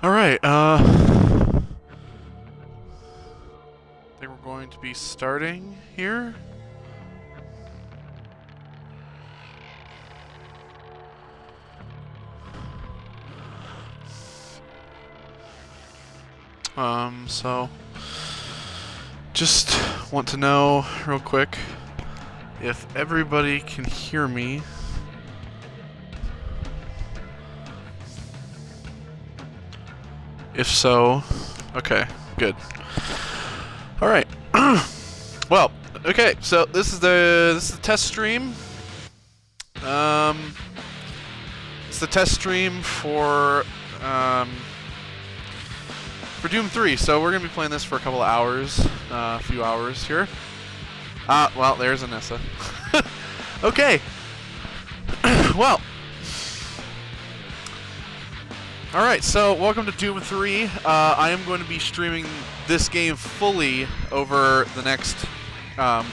Alright, I think we're going to be starting here. So just want to know real quick if everybody can hear me. If so, okay, good. All right. Well, okay. So this is the test stream. It's the test stream for Doom 3. So we're gonna be playing this for a couple of hours, a few hours here. Well, there's Anessa. Okay. Well. Alright, so welcome to Doom 3. I am going to be streaming this game fully over the next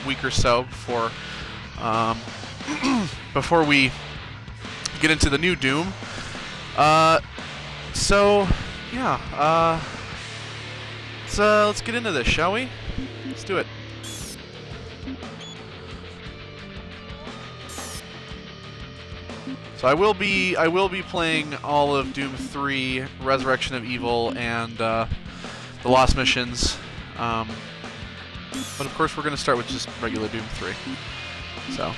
week or so before we get into the new Doom. So, yeah, let's get into this, shall we? Let's do it. So I will be playing all of Doom 3, Resurrection of Evil, and the Lost Missions. But of course, we're going to start with just regular Doom 3. So.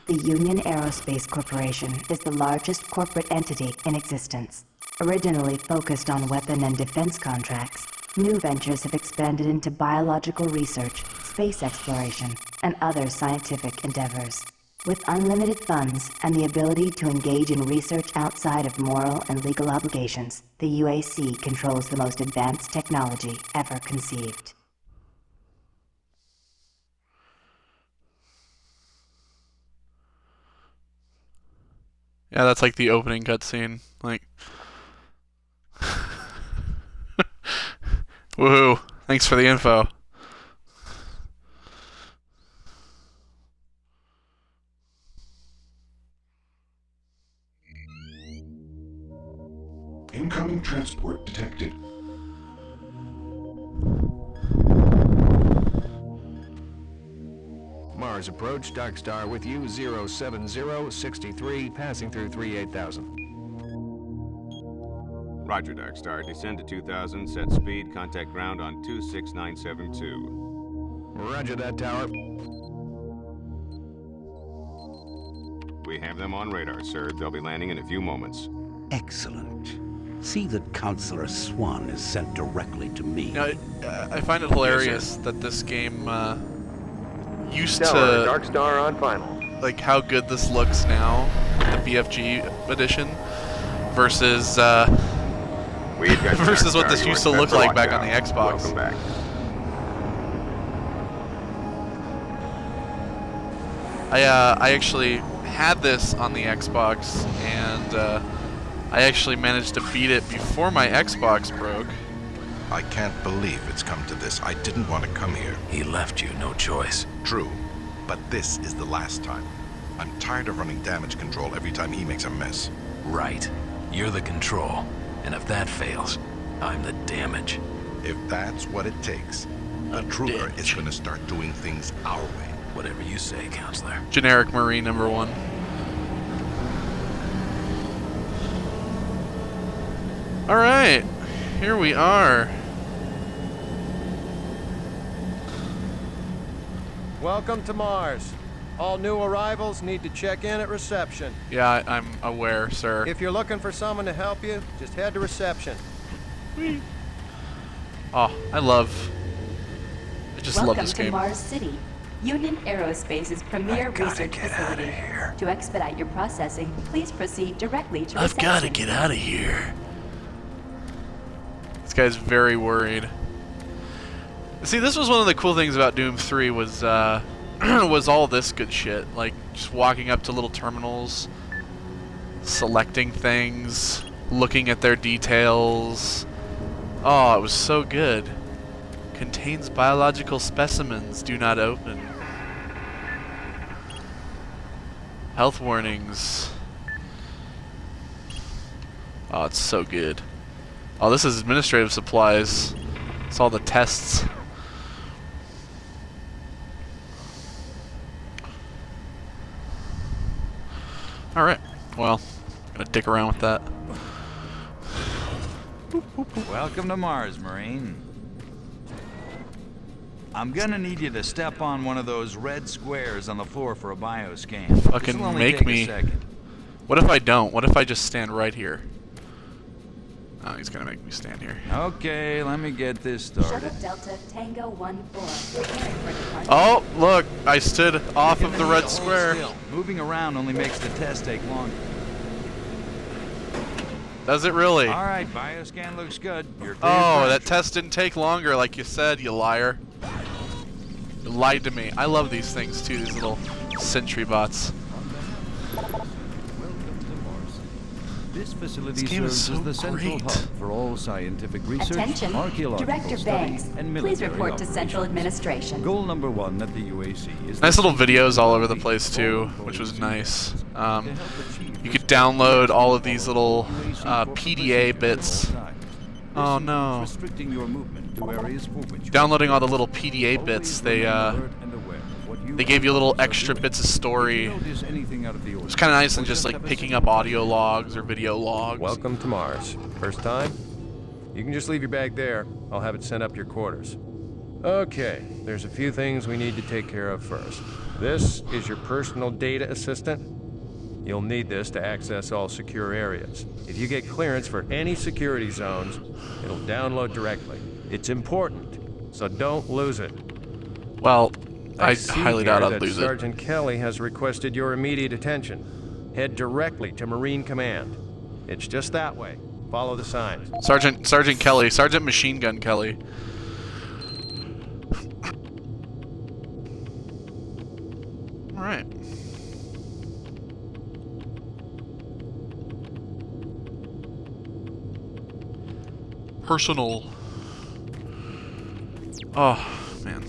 The Union Aerospace Corporation is the largest corporate entity in existence. Originally focused on weapon and defense contracts, new ventures have expanded into biological research, space exploration, and other scientific endeavors. With unlimited funds and the ability to engage in research outside of moral and legal obligations, the UAC controls the most advanced technology ever conceived. Yeah, that's like the opening cutscene. Like, woohoo! Thanks for the info. Incoming transport detected. Mars approach, Darkstar with you, 07063, passing through 38000. Roger, Darkstar. Descend to 2000, set speed, contact ground on 26972. Roger that, tower. We have them on radar, sir. They'll be landing in a few moments. Excellent. See that Counselor Swan is sent directly to me. You know, I find it hilarious that this game used Tower, to Darkstar on final. like how good this looks now, the BFG edition, versus We've got versus what Darkstar. this You used are to look set for like back on the lockdown. Xbox. Welcome back. I actually had this on the Xbox, and I actually managed to beat it before my Xbox broke. I can't believe it's come to this. I didn't want to come here. He left you no choice. True, but this is the last time. I'm tired of running damage control every time he makes a mess. Right. You're the control. And if that fails, I'm the damage. If that's what it takes, the Trooper is going to start doing things our way. Whatever you say, Counselor. Generic Marine number 1. Alright, here we are. Welcome to Mars. All new arrivals need to check in at reception. Yeah, I'm aware, sir. If you're looking for someone to help you, just head to reception. Oh, I love this Welcome game. to Mars City, Union Aerospace's premier research facility. To expedite your processing, please proceed directly to reception. I've got to get out of here. This guy's very worried. See, this was one of the cool things about Doom 3 was was all this good shit. Like just walking up to little terminals, selecting things, looking at their details. Oh, it was so good. Contains biological specimens. Do not open. Health warnings. Oh, it's so good. Oh, this is administrative supplies. It's all the tests. Alright. Well, gonna dick around with that. Welcome to Mars, Marine. I'm gonna need you to step on one of those red squares on the floor for a bioscan. Fucking This'll only make take me- a second. What if I don't? What if I just stand right here? Oh, he's gonna make me stand here. Okay, let me get this started. Shuttle Delta Tango 1-4, preparing for departure. Oh, look! I stood off You're of the gonna need red to hold square. still. Moving around only makes the test take longer. Does it really? All right, bioscan looks good. You're clear Oh, for that entry. test didn't take longer like you said, you liar. You lied to me. I love these things too, these little sentry bots. Welcome to Mars. This facility This game is serves so as the central great. hub for all scientific research, Attention, archaeological Director study, Banks. and Please military report to Central operations. Administration. Goal number 1 at the UAC is Nice the little videos all over the safety place of too, all which was employees nice. and to help achieve You this could download all of these follow little UAC corporate PDA procedures bits. at all times. Oh, This no. includes restricting your movement to areas for which you Downloading all the little PDA bits, always they remain alert and aware of what They gave you little extra bits of story. Notice anything out of the It ordinary? was kind of nice than just like picking up audio logs or video logs. Welcome to Mars. First time? You can just leave your bag there. I'll have it sent up to your quarters. Okay, there's a few things we need to take care of first. This is your personal data assistant. You'll need this to access all secure areas. If you get clearance for any security zones, it'll download directly. It's important, so don't lose it. Well, I see highly here doubt I'd that lose it. Sergeant Kelly has requested your immediate attention. Head directly to Marine Command. It's just that way. Follow the signs. Sergeant Kelly, Sergeant Machine Gun Kelly. All right. Personal. Oh, man.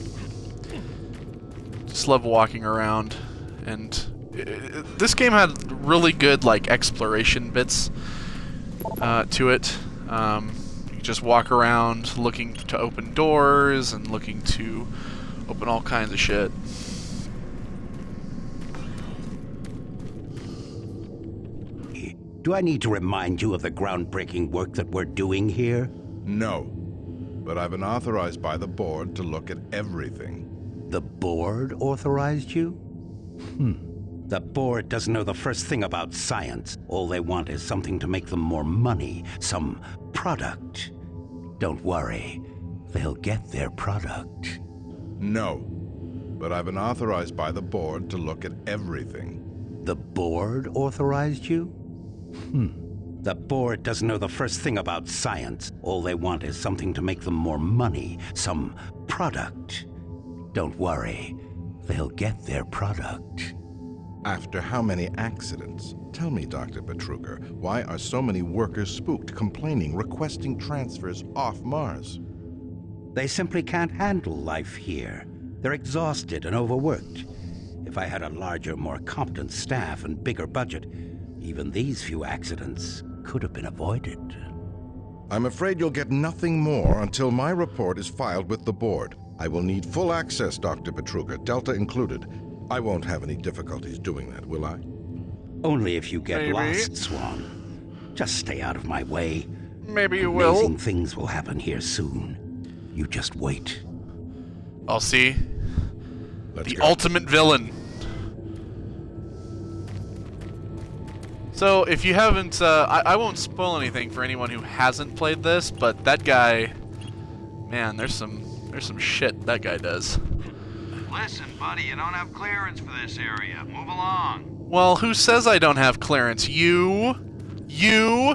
Just love walking around. And this game had really good, like, exploration bits to it. You just walk around looking to open doors and looking to open all kinds of shit. Do I need to remind you of the groundbreaking work that we're doing here? No. But I've been authorized by the board to look at everything. The board authorized you? The board doesn't know the first thing about science. All they want is something to make them more money, some product. Don't worry, they'll get their product. No. But I've been authorized by the board to look at everything. The board authorized you? The board doesn't know the first thing about science. All they want is something to make them more money, some product. Don't worry, they'll get their product. After how many accidents? Tell me, Dr. Betruger, why are so many workers spooked, complaining, requesting transfers off Mars? They simply can't handle life here. They're exhausted and overworked. If I had a larger, more competent staff and bigger budget, even these few accidents could have been avoided. I'm afraid you'll get nothing more until my report is filed with the board. I will need full access, Dr. Betruger, Delta included. I won't have any difficulties doing that, will I? Only if you get Maybe. lost, Swan. Just stay out of my way. Maybe you will. Amazing things will happen here soon. You just wait. I'll see. Let's The go. ultimate villain. So, if you haven't, I won't spoil anything for anyone who hasn't played this, but that guy, man, there's some shit that guy does. Listen, buddy, you don't have clearance for this area. Move along. Well, who says I don't have clearance? You? You?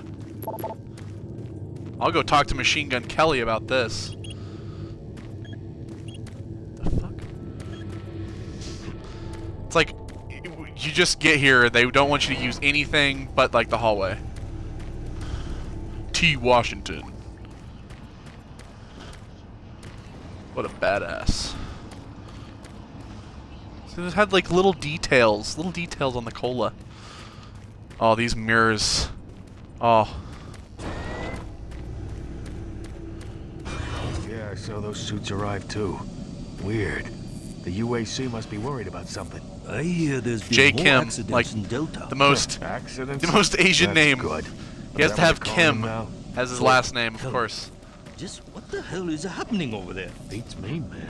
I'll go talk to Machine Gun Kelly about this. The fuck? It's like, you just get here, they don't want you to use anything but, like, the hallway. T. Washington. What a badass. So it had, like, little details on the cola. Oh, these mirrors. Oh. Yeah, I saw those suits arrive too. Weird. The UAC must be worried about something. I hear there's been J. more Kim, accidents like, in Delta. the most Asian That's name. Good. He has Is to that have what they're calling Kim him now? as his last name, of course. Just what the hell is happening over there? Beats me, man.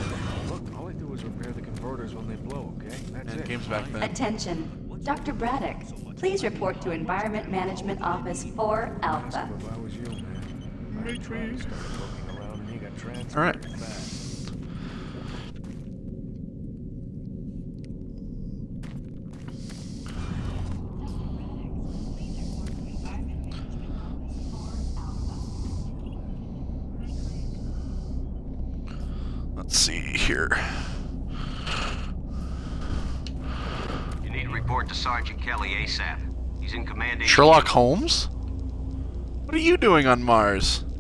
Look, all I do is repair the converters when they blow, okay? That's And it. game's back then. Attention. Dr. Braddock, please report to Environment Management Office 4 Alpha. If I was you, man. I'd try to start looking around and he got transferred All right. fast. Let's see here. You need to report to Sergeant Kelly ASAP. He's in command. Sherlock Holmes? What are you doing on Mars? This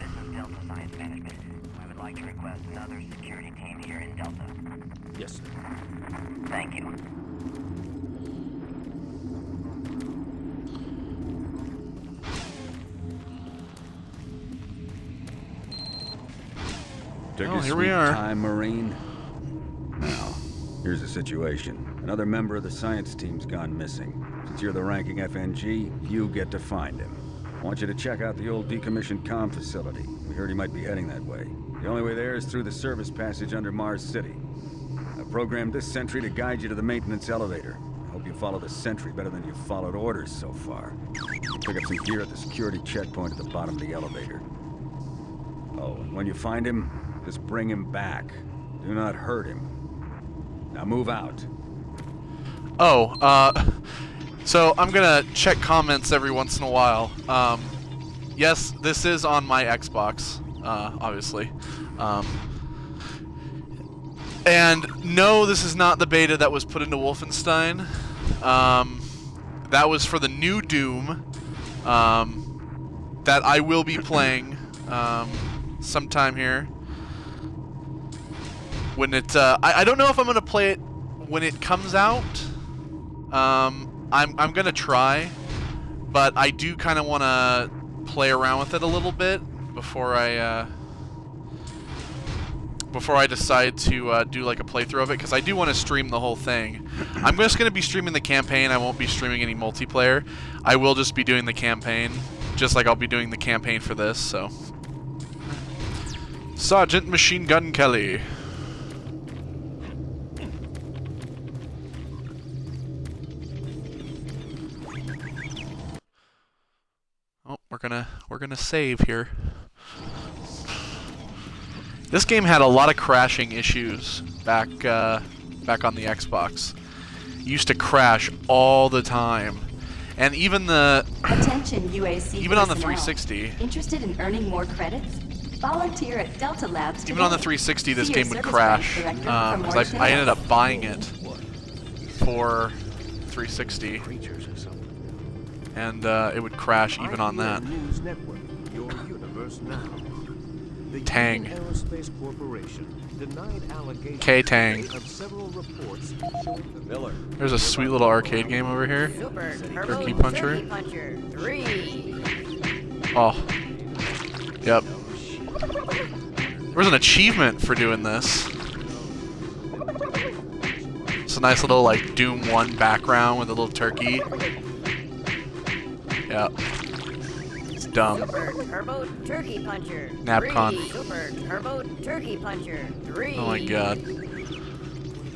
is Delta Science Management. I would like to request another security team here in Delta. Yes, sir. Thank you. Took Oh, your here we sweet are. time, Marine. Now, here's the situation. Another member of the science team's gone missing. Since you're the ranking FNG, you get to find him. I want you to check out the old decommissioned comm facility. We heard he might be heading that way. The only way there is through the service passage under Mars City. I programmed this sentry to guide you to the maintenance elevator. I hope you follow the sentry better than you've followed orders so far. Pick up some gear at the security checkpoint at the bottom of the elevator. Oh, and when you find him, just bring him back. Do not hurt him. Now move out. Oh, so I'm gonna check comments every once in a while. Yes, this is on my Xbox, obviously. And no, this is not the beta that was put into Wolfenstein. That was for the new Doom, that I will be playing, sometime here. When it, I don't know if I'm gonna play it when it comes out. I'm gonna try, but I do kind of want to play around with it a little bit before I decide to do like a playthrough of it, because I do want to stream the whole thing. I'm just gonna be streaming the campaign. I won't be streaming any multiplayer. I will just be doing the campaign, just like I'll be doing the campaign for this. So, Sergeant Machine Gun Kelly. Oh, we're gonna save here. This game had a lot of crashing issues back on the Xbox. It used to crash all the time, and even the Attention UAC even on the personnel. 360. Interested in earning more credits? Volunteer at Delta Labs today. Even on the 360, this See game your would service crash, branch director for more because I ended details. up buying it for 360, and it would crash even on that. News Network, your universe now. The Tang. Union Aerospace Corporation denied allegations K-Tang. of several reports showing the Miller. There's a sweet little arcade game over here. Super Turbo Turkey Puncher. Turkey Puncher 3. Oh. Yep. There was an achievement for doing this. It's a nice little like Doom 1 background with a little turkey. Yep. It's dumb. Super Turbo Turkey Puncher Napcon. 3. Super Turbo Turkey Puncher 3. Oh my god.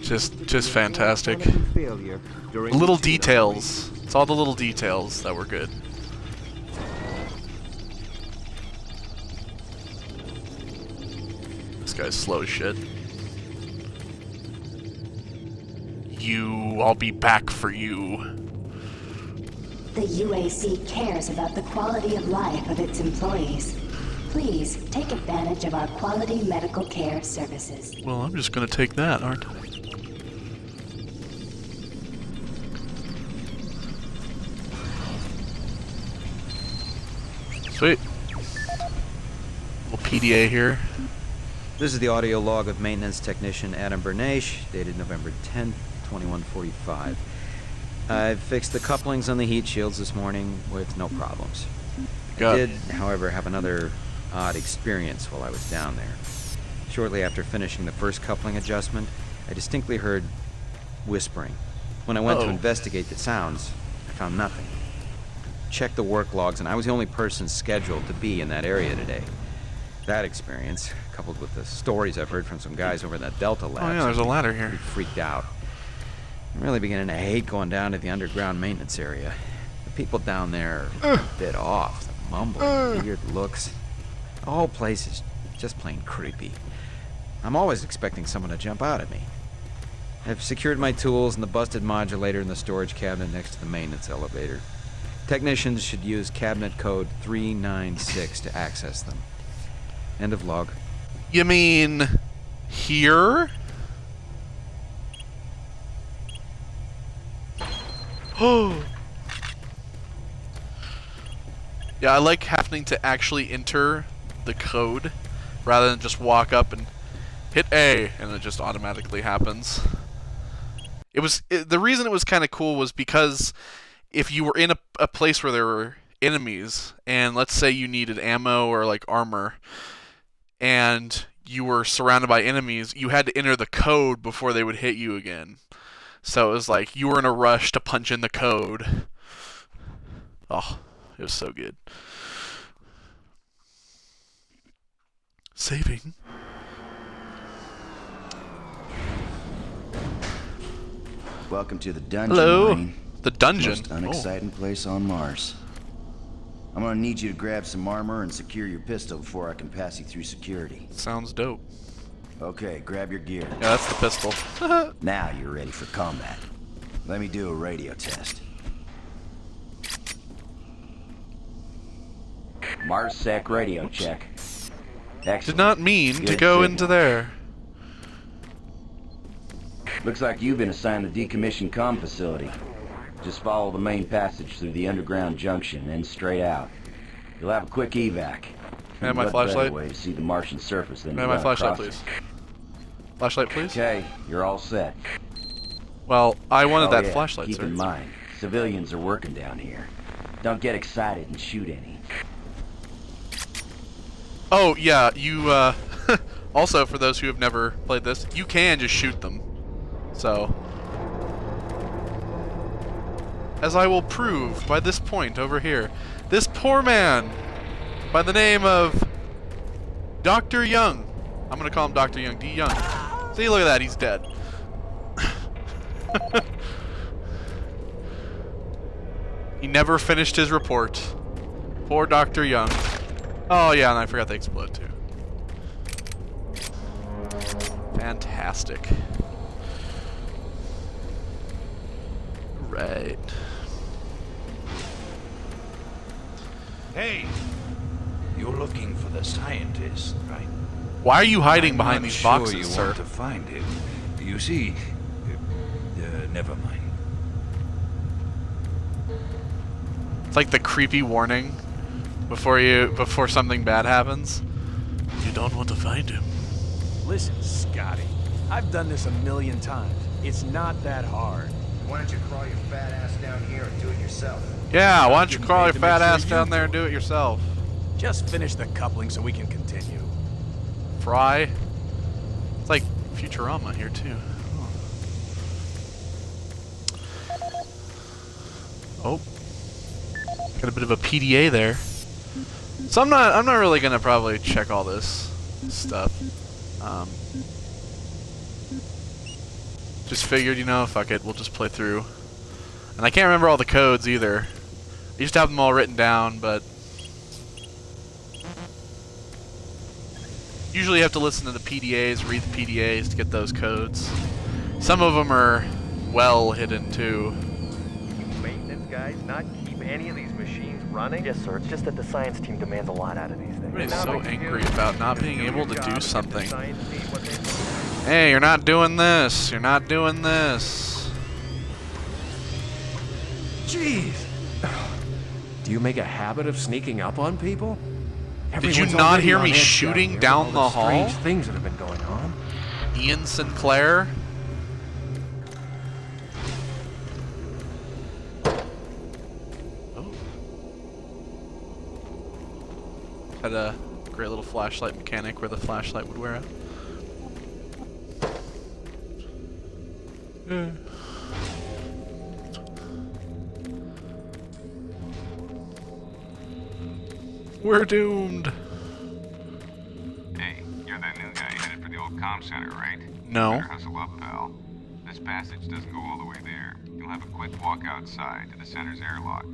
Just fantastic. Failure during Little the details. It's all the little details that were good. This guy's slow as shit. I'll be back for you. The UAC cares about the quality of life of its employees. Please take advantage of our quality medical care services. Well, I'm just gonna take that, aren't I? Sweet. Little PDA here. This is the audio log of maintenance technician Adam Bernache, dated November 10th, 2145. I've fixed the couplings on the heat shields this morning with no problems. I did, however, have another odd experience while I was down there. Shortly after finishing the first coupling adjustment, I distinctly heard whispering. When I went to investigate the sounds, I found nothing. Checked the work logs, and I was the only person scheduled to be in that area today. That experience, coupled with the stories I've heard from some guys over in that Delta Labs, Oh yeah, there's a ladder here. pretty freaked out. I'm really beginning to hate going down to the underground maintenance area. The people down there are a bit off. They're mumbling, weird looks. The whole place is just plain creepy. I'm always expecting someone to jump out at me. I've secured my tools and the busted modulator in the storage cabinet next to the maintenance elevator. Technicians should use cabinet code 396 to access them. End of log. You mean here? Oh. Yeah, I like having to actually enter the code rather than just walk up and hit A and it just automatically happens. The reason it was kind of cool was because if you were in a place where there were enemies and let's say you needed ammo or like armor and you were surrounded by enemies, you had to enter the code before they would hit you again. So it was like you were in a rush to punch in the code. Oh, it was so good. Saving. Welcome to the dungeon, Hello. Marine. The dungeon. Most unexciting place on Mars. I'm gonna need you to grab some armor and secure your pistol before I can pass you through security. Sounds dope. Okay, grab your gear. Yeah, that's the pistol. Now you're ready for combat. Let me do a radio test. MarsSec radio check. Excellent. Did not mean to Good go signal. into there. Looks like you've been assigned the decommissioned comm facility. Just follow the main passage through the underground junction and straight out. You'll have a quick evac. Can I have my What flashlight? better way to see the Martian surface than Can I to have my run flashlight, across please? it. Flashlight, please? Okay, you're all set. Well, I wanted Oh, that yeah, flashlight, keep sir. in mind, civilians are working down here. Don't get excited and shoot any. Oh, yeah, you, also, for those who have never played this, you can just shoot them. So, as I will prove by this point over here, this poor man by the name of Dr. Young. I'm gonna call him Dr. Young. D. Young. See, look at that, he's dead. He never finished his report. Poor Dr. Young. Oh yeah, and I forgot they explode too. Fantastic. Right. Hey, you're looking for the scientist, right? Why are you hiding I'm behind not these sure boxes, you sir? want to find him. You see, never mind. It's like the creepy warning before something bad happens. You don't want to find him. Listen, Scotty. I've done this 1,000,000 times. It's not that hard. Why don't you crawl your fat ass down here and do it yourself? Yeah, why don't you crawl your to fat make sure ass you down there and do it yourself? Just finish the coupling so we can continue. Fry. It's like Futurama here too. Oh. Got a bit of a PDA there. So I'm not really gonna probably check all this stuff. Just figured, you know, fuck it, we'll just play through. And I can't remember all the codes either. I used to have them all written down, but usually you have to listen to the PDAs, read the PDAs to get those codes. Some of them are well hidden too. Maintenance guys not keep any of these machines running? Yes, sir. It's just that the science team demands a lot out of these things. Everybody's so angry about not being able to do something. Hey, you're not doing this. You're not doing this. Jeez. Do you make a habit of sneaking up on people? Did you Everyone's not already hear on me edge shooting here down with the all hall? Strange things that have been going on. Ian Sinclair? Oh. Had a great little flashlight mechanic where the flashlight would wear out. We're doomed. Hey, you're that new guy headed for the old comm center, right? No. Better hustle up, pal. This passage doesn't go all the way there. You'll have a quick walk outside to the center's airlock.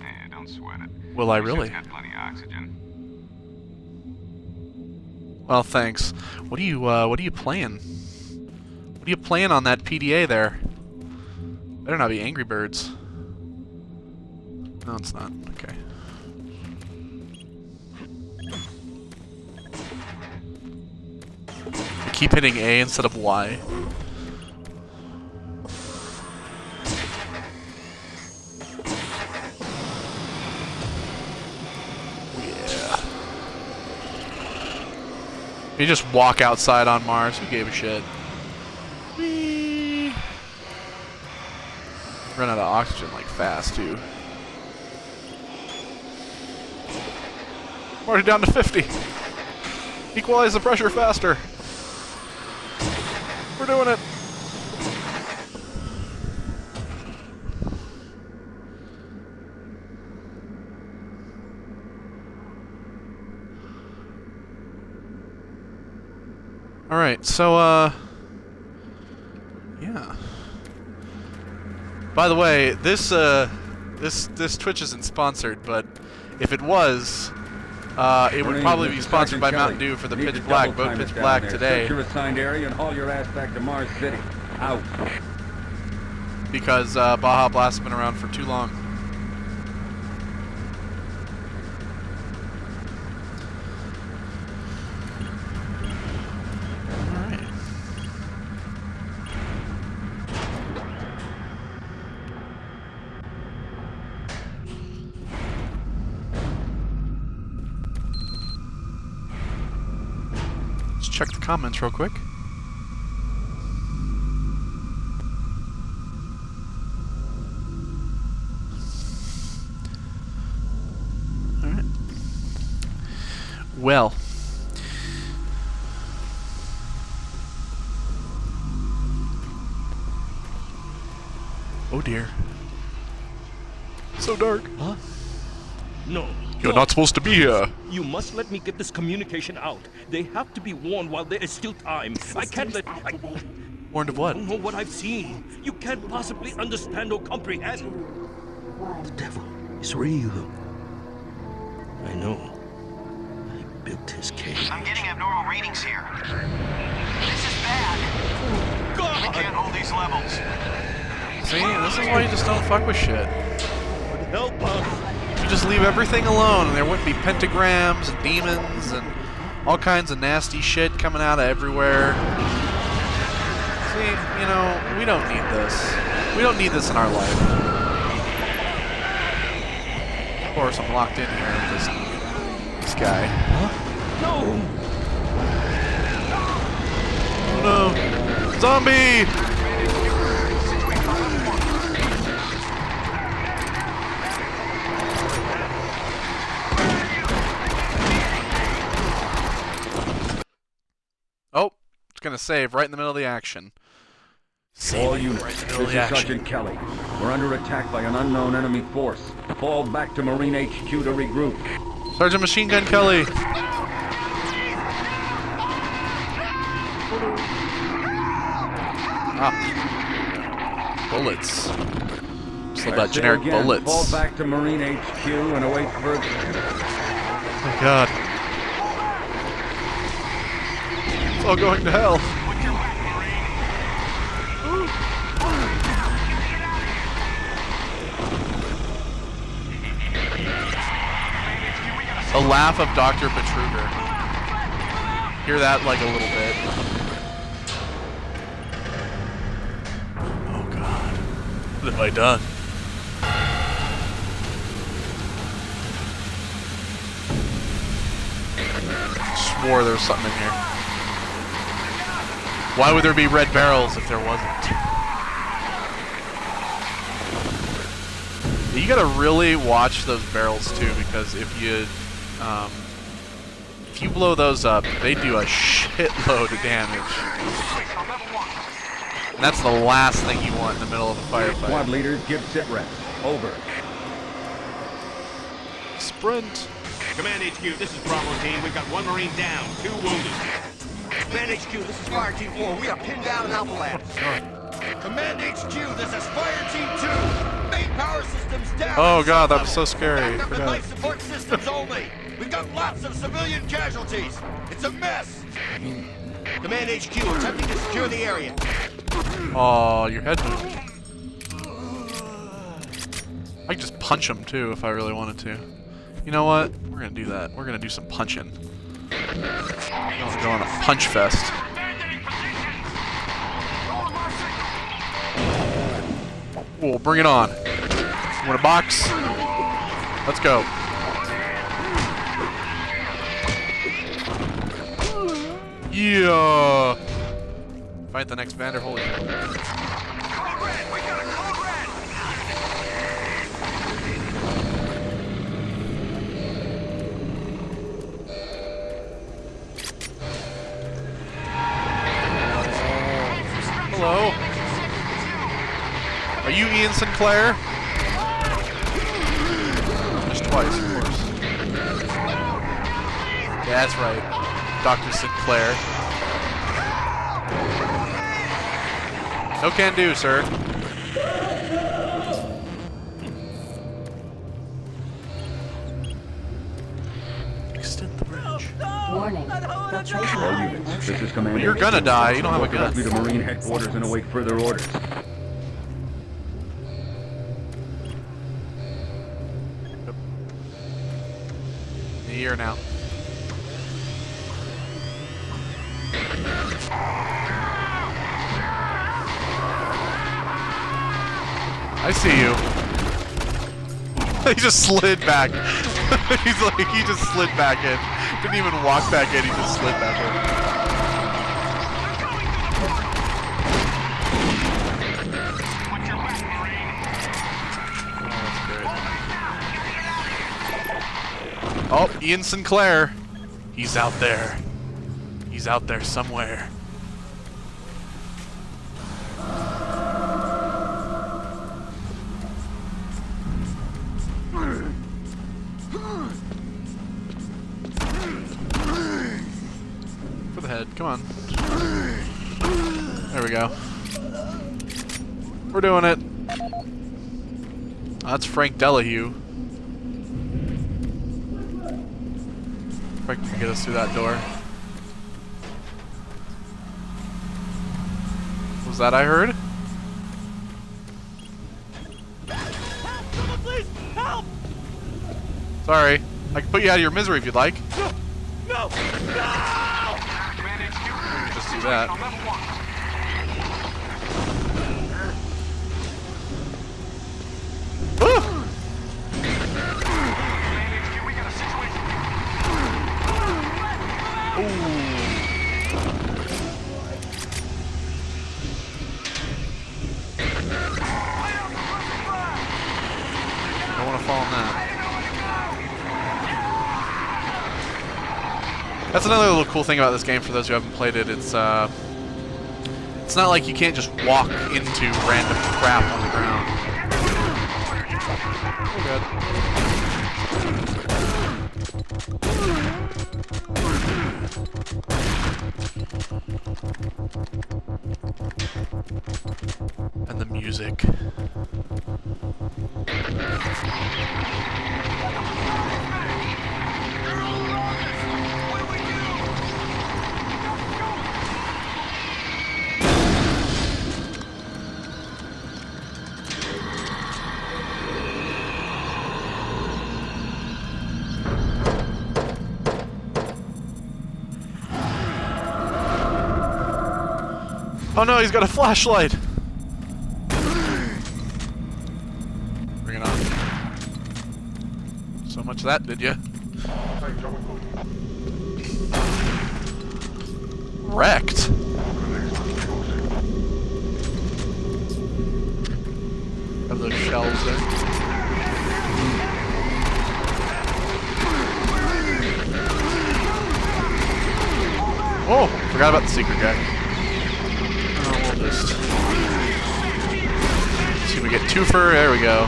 Hey, don't sweat it. Will I Your really? ship's got plenty of oxygen. Well, thanks. What are you playing? What are you playing on that PDA there? Better not be Angry Birds. No, it's not. Okay. I keep hitting A instead of Y. Yeah. You just walk outside on Mars. Who gave a shit? Whee! Run out of oxygen like fast too. I'm already down to 50. Equalize the pressure faster. We're doing it. All right, so yeah. By the way, this Twitch isn't sponsored, but if it was, it would probably be sponsored by Mountain Dew for the Pitch Black, vote Pitch Black today. Search your assigned area and haul your ass back to Mars City. Out. Because Baja Blast has been around for too long. Check the comments real quick. All right. Well. Oh dear. So dark. Huh? No. You're not supposed to be here. You must let me get this communication out. They have to be warned while there is still time. I can't let... Warned of what? I don't know what I've seen. You can't possibly understand or comprehend. The devil is real. I know. I built his cage. I'm getting abnormal readings here. This is bad. God! I can't hold these levels. See, this is why you just don't fuck with shit. Help us! You just leave everything alone and there wouldn't be pentagrams and demons and all kinds of nasty shit coming out of everywhere. See, you know, we don't need this. We don't need this in our life. Of course, I'm locked in here with this guy. Huh? No! Oh no! Zombie! Oh, it's gonna save right in the middle of the action. All units, this is Sergeant Kelly. We're under attack by an unknown enemy force. Fall back to Marine HQ to regroup. Sergeant Machine Gun Kelly. Ah. Bullets. Just love that generic again, bullets. Fall back to Marine HQ and await further... Oh my god. It's all going to hell. A laugh of Dr. Betruger. Hear that like a little bit. Oh god. What have I done? Swore there was something in here. Why would there be red barrels if there wasn't? You gotta really watch those barrels too, because if you blow those up, they do a shitload of damage. And that's the last thing you want in the middle of a firefight. Squad leaders, give sit reps. Over. Sprint. Command HQ, this is Bravo Team. We've got 1 Marine down, 2 wounded. Command HQ, this is Fire Team 4. We are pinned down in Alpha Lab. Command HQ, this is Fire Team 2. Main power systems down. Oh god, that was so scary. Backup and life support systems only. We've got lots of civilian casualties. It's a mess. Command HQ, attempting to secure the area. Oh, your head moved. I could just punch him too if I really wanted to. You know what? We're gonna do that. We're gonna do some punching. We're going a punch fest. Cool, bring it on. You want a box? Let's go. Yeah. Fight the next Vander Holyfield. you Ian Sinclair? Just twice, of course. Yeah, that's right. Dr. Sinclair. No can do, sir. Extend the bridge. Warning. Filtration. All units, this is Command. You're gonna die. You don't have a gun. Broadcast me to Marine headquarters and await further orders. A year now. I see you. He just slid back. He's like, he just slid back in. Didn't even walk back in, he just slid back in. Oh, Ian Sinclair. He's out there. He's out there somewhere. For the head, come on. There we go. We're doing it. That's Frank Delahue. Frank can get us through that door. Was that I heard? Someone please help! Sorry. I can put you out of your misery if you'd like. No! No! Just do that. Don't want to fall in that. That's another little cool thing about this game for those who haven't played it. It's not like you can't just walk into random crap on the ground. Oh god. And the music. Oh no, he's got a flashlight! Bring it on. So much of that, did ya? Wrecked? Have those shells there. Oh, forgot about the secret guy. We'll just see if we get twofer. There we go.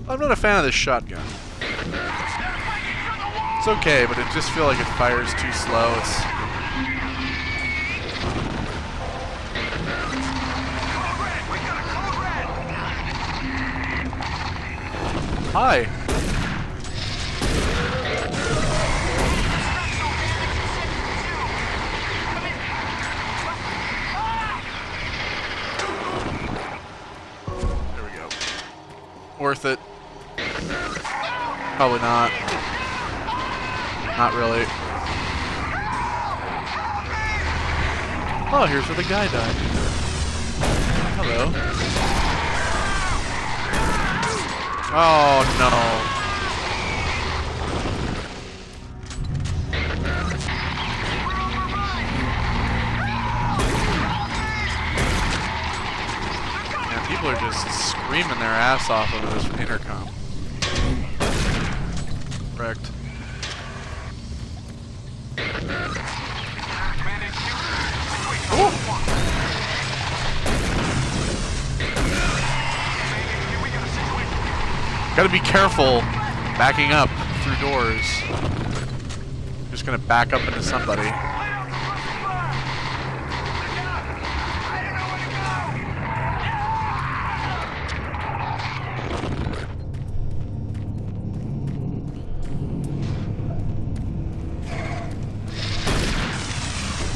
I'm not a fan of this shotgun. It's okay, but it just feels like it fires too slow. Hi. Worth it. Probably not. Not really. Oh, here's where the guy died. Hello. Oh no. Man, people are just screaming their ass off over this intercom. Correct. Gotta be careful backing up through doors. Just gonna back up into somebody.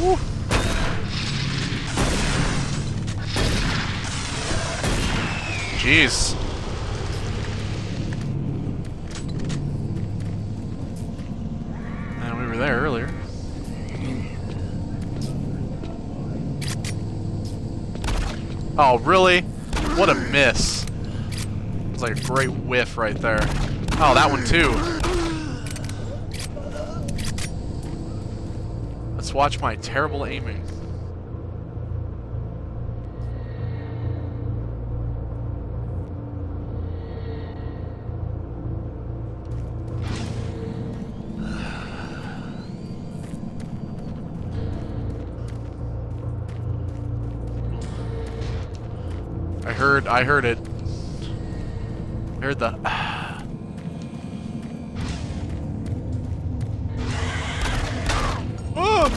Woo. Jeez. And we were there earlier. Oh, really? What a miss. It was like a great whiff right there. Oh, that one too. Let's watch my terrible aiming. I heard it. I heard the Oh!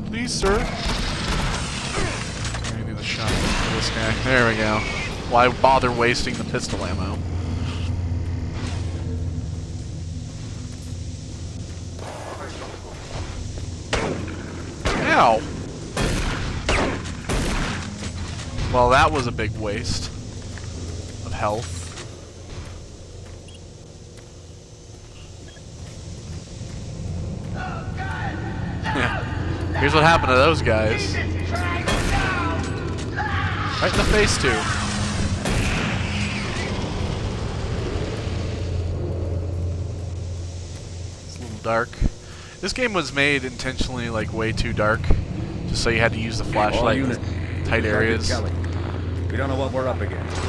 Please, sir. I need the shotgun for this guy. There we go. Why bother wasting the pistol ammo? Ow! Well, that was a big waste of health. Yeah. Here's what happened to those guys. Right in the face, too. It's a little dark. This game was made intentionally, like, way too dark. Just so you had to use the flashlight in tight areas. We don't know what we're up against.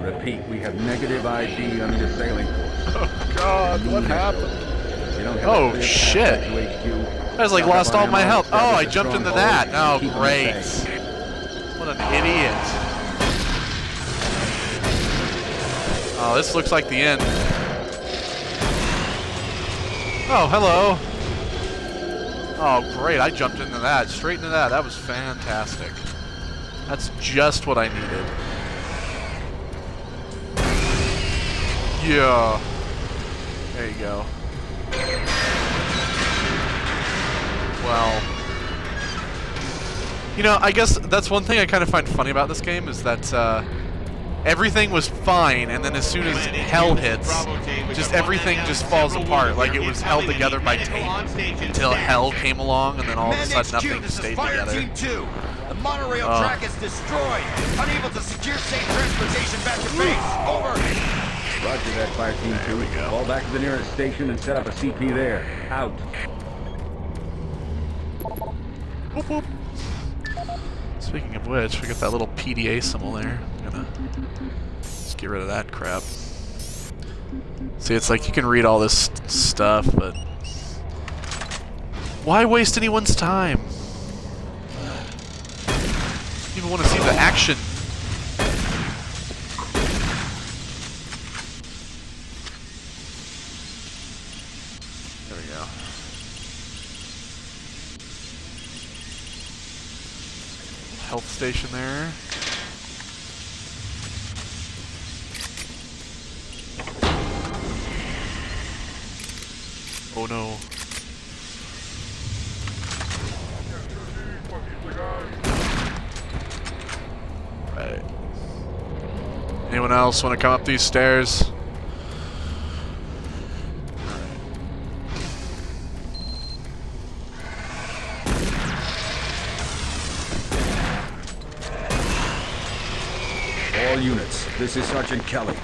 Repeat, we have negative ID on the assailing force. Oh God, what happened? Oh shit! I was like lost all my health. Oh, I jumped into that. Oh great! What an idiot! Oh, this looks like the end. Oh, hello. Oh great! I jumped into that, straight into that. That was fantastic. That's just what I needed. Yeah. There you go. Well. You know, I guess that's one thing I kind of find funny about this game is that everything was fine, and then as soon as hell hits, just everything just falls apart. Like it was held together by tape until hell came along, and then all of a sudden nothing stayed together. The monorail track is destroyed. Unable to secure safe transportation back to base. Over. Roger that, Fire Team 2. Fall back to the nearest station and set up a CP there. Out. Whoop, whoop. Speaking of which, we got that little PDA symbol there. I'm gonna just get rid of that crap. See, it's like you can read all this stuff, but why waste anyone's time? You even want to see the action. There we go. Health station there. Oh no. Right. Anyone else want to come up these stairs? All units, this is Sergeant Kelly.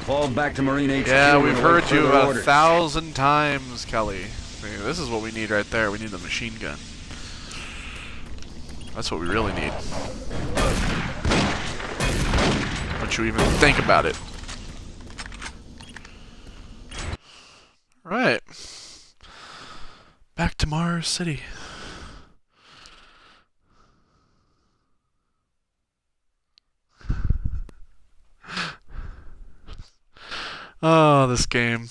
Fall back to Marine HQ. Yeah, we've heard you about 1,000 times, Kelly. This is what we need right there. We need the machine gun. That's what we really need. Don't you even think about it. Right. Back to Mars City. Oh, this game.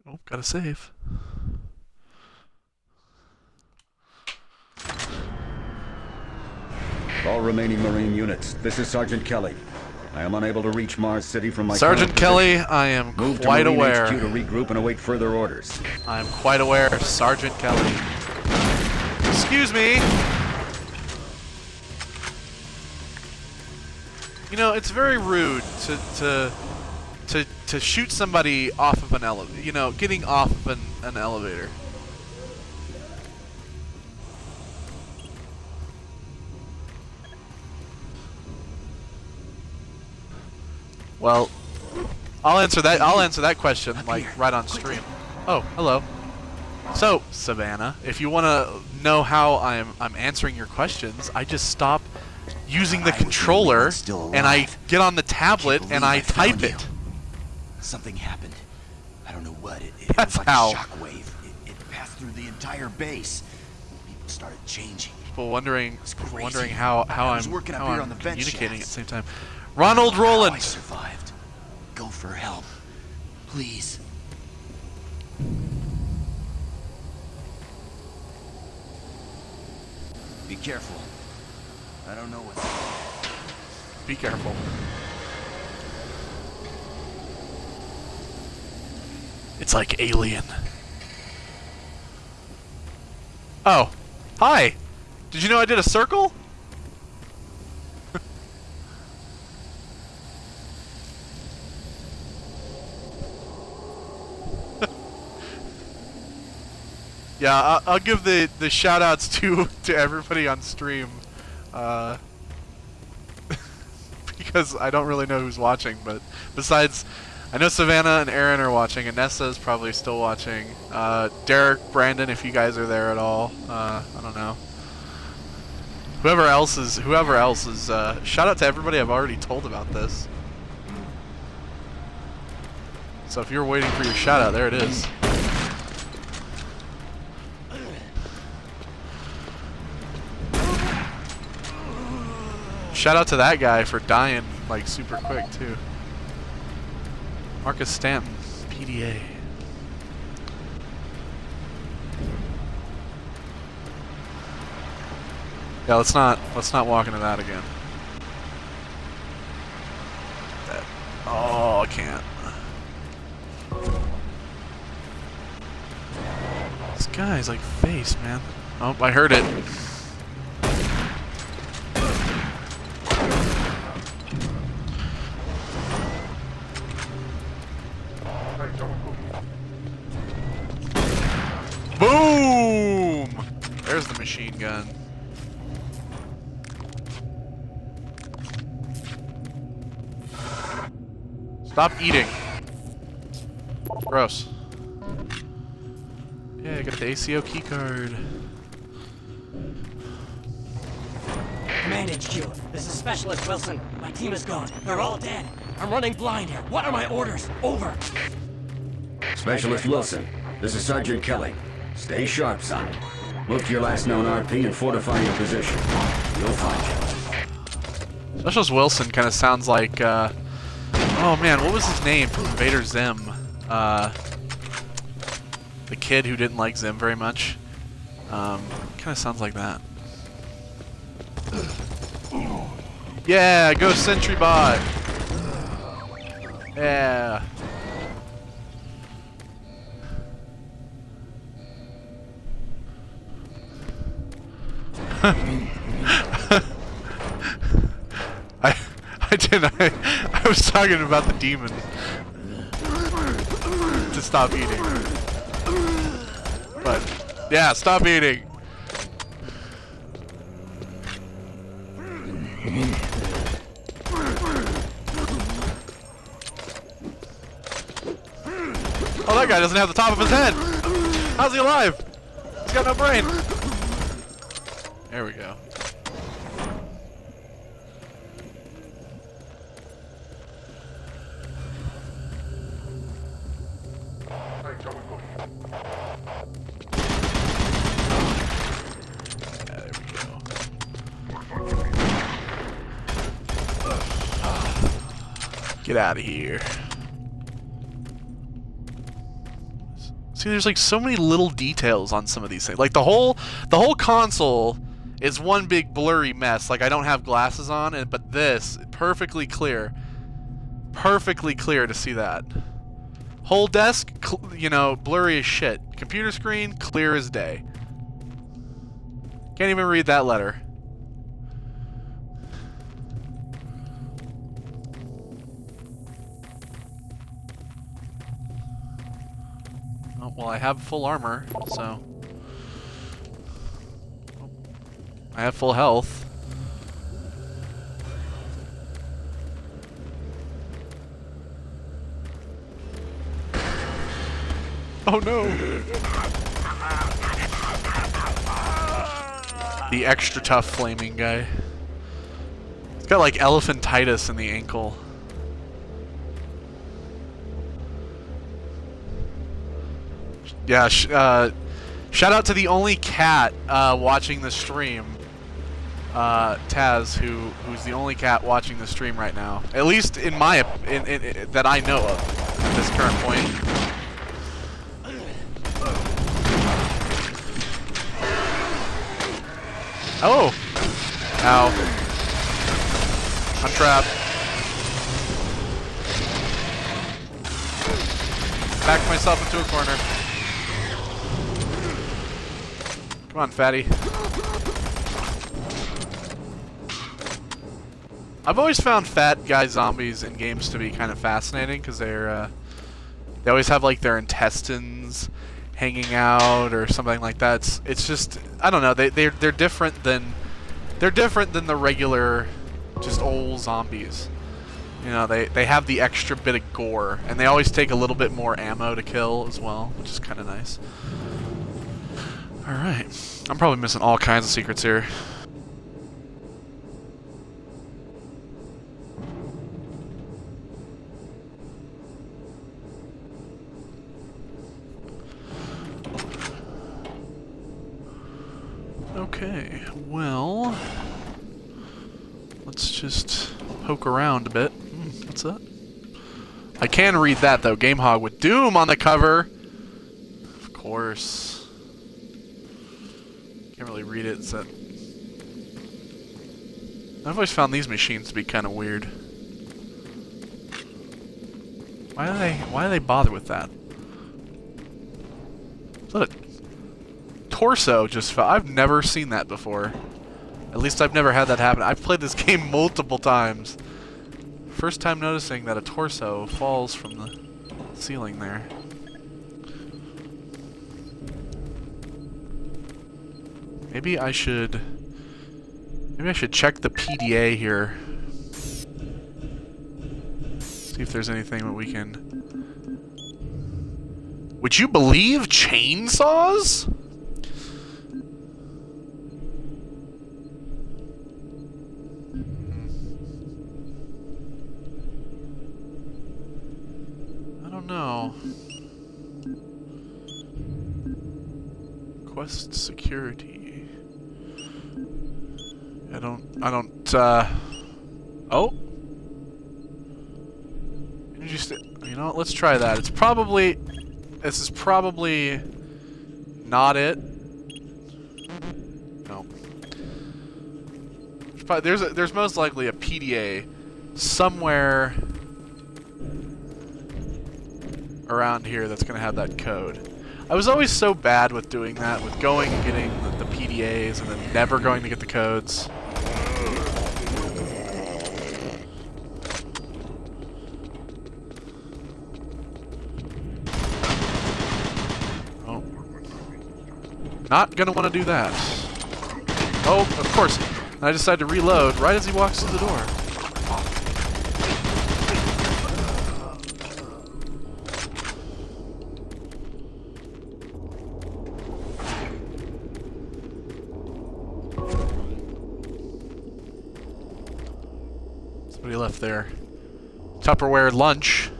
Oh, gotta save. All remaining Marine units, this is Sergeant Kelly. I am unable to reach Mars City from my Sergeant current Kelly, position. I am Move to quite Marine aware. HQ to regroup and await further orders. I am quite aware, Sergeant Kelly. Excuse me. You know, it's very rude to shoot somebody off of an elevator. You know, getting off of an elevator. Well, I'll answer that question like right on stream. Oh, hello. So, Savannah, if you want to know how I'm answering your questions, I just stop using the controller and I get on the tablet and I type it. Something happened. I don't know what. It That's was like how. a shockwave. It passed through the entire base. People started changing. People wondering crazy. how I was I'm, working up how here I'm on the vent communicating shafts. at the same time. Ronald Roland. I survived. Go for help, please. Be careful. I don't know what's. Be careful. It's like Alien. Oh, hi. Did you know I did a circle? Yeah, I'll give the shout outs to everybody on stream. Because I don't really know who's watching, but besides, I know Savannah and Aaron are watching, and Nessa is probably still watching. Derek, Brandon, if you guys are there at all, I don't know. Whoever else is, shout out to everybody I've already told about this. So if you're waiting for your shout out, there it is. Shout out to that guy for dying like super quick too. Marcus Stanton, PDA. Yeah, let's not walk into that again. Oh, I can't. This guy's like face, man. Oh, I heard it. Boom! There's the machine gun. Stop eating. Gross. Yeah, I got the ACO keycard. Command HQ, this is Specialist Wilson. My team is gone. They're all dead. I'm running blind here. What are my orders? Over. Specialist Wilson, this is Sergeant Kelly. Stay sharp, son. Move to your last known RP and fortify your position. You'll find you. Specialist Wilson kind of sounds like, oh man, what was his name from Invader Zim? The kid who didn't like Zim very much. Kind of sounds like that. Yeah, go Sentry Bot. Yeah. I was talking about the demon to stop eating. But yeah, stop eating. Oh, that guy doesn't have the top of his head. How's he alive? He's got no brain. There we go. Get out of here. See, there's like so many little details on some of these things. Like the whole console is one big blurry mess. Like I don't have glasses on, but this perfectly clear to see that. Whole desk, you know, blurry as shit. Computer screen, clear as day. Can't even read that letter. Oh, well, I have full armor, so... I have full health. Oh no! The extra tough flaming guy. He's got like elephantitis in the ankle. Yeah, shout out to the only cat watching the stream. Taz, who's the only cat watching the stream right now. At least in my that I know of at this current point. Oh! Ow. I'm trapped. Backed myself into a corner. Come on, fatty. I've always found fat guy zombies in games to be kind of fascinating because they always have like their intestines hanging out or something like that. It's just, I don't know, they're different than the regular just old zombies. You know, they have the extra bit of gore, and they always take a little bit more ammo to kill as well, which is kind of nice. All right, I'm probably missing all kinds of secrets here. Okay, well, let's just poke around a bit. What's that? I can read that though. GameHog with Doom on the cover. Of course. Can't really read it. So I've always found these machines to be kind of weird. Why do they bother with that? Is that a torso just fell? I've never seen that before. At least I've never had that happen. I've played this game multiple times. First time noticing that a torso falls from the ceiling there. Maybe I should check the PDA here. See if there's anything that we can... Would you believe chainsaws? No. Quest security. I don't, oh! You know what, let's try that. This is probably not it. No. There's most likely a PDA somewhere around here that's going to have that code. I was always so bad with doing that, with going and getting the PDAs and then never going to get the codes. Oh. Not going to want to do that. Oh, of course. And I decide to reload right as he walks through the door. Somebody left there. Tupperware lunch.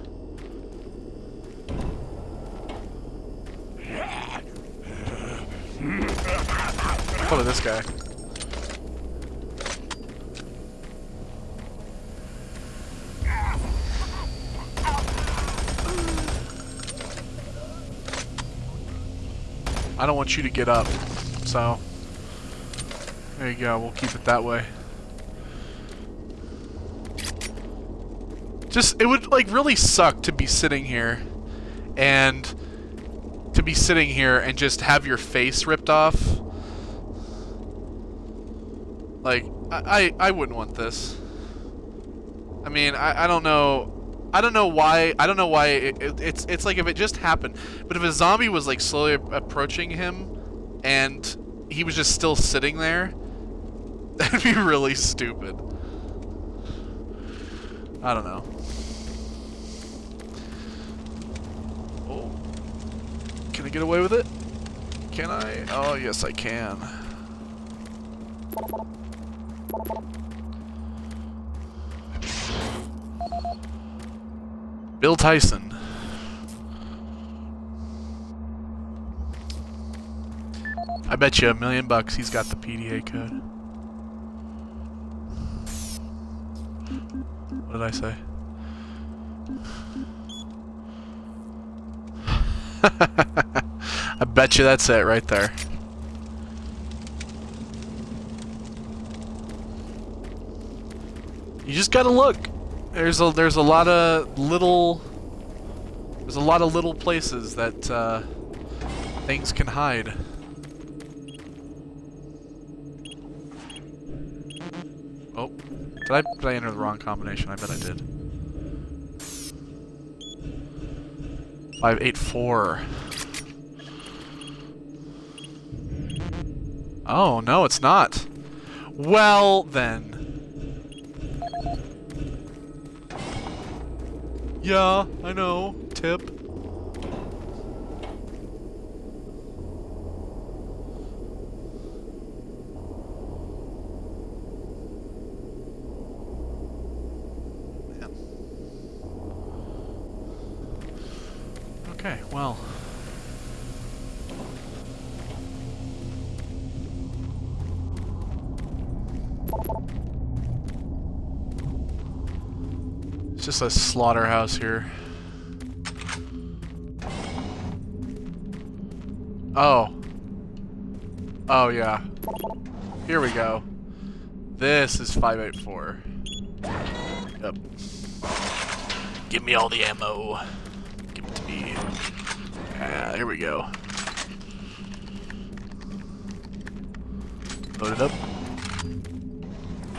What of this guy? I don't want you to get up. So there you go. We'll keep it that way. Just, it would like really suck to be sitting here and just have your face ripped off. Like, I wouldn't want this. I mean, I don't know. I don't know why. It's like if it just happened. But if a zombie was like slowly approaching him and he was just still sitting there, that'd be really stupid. I don't know. Oh. Can I get away with it? Can I? Oh, yes, I can. Bill Tyson. I bet you $1 million he's got the PDA code. What did I say? I bet you that's it right there. You just gotta look. There's a lot of little places that things can hide. Oh, did I enter the wrong combination? I bet I did. 584. Oh no, it's not. Well then. Yeah, I know. Tip. Man. Okay, well. It's just a slaughterhouse here. Oh. Oh, yeah. Here we go. This is 584. Yep. Give me all the ammo. Give it to me. Yeah, here we go. Load it up.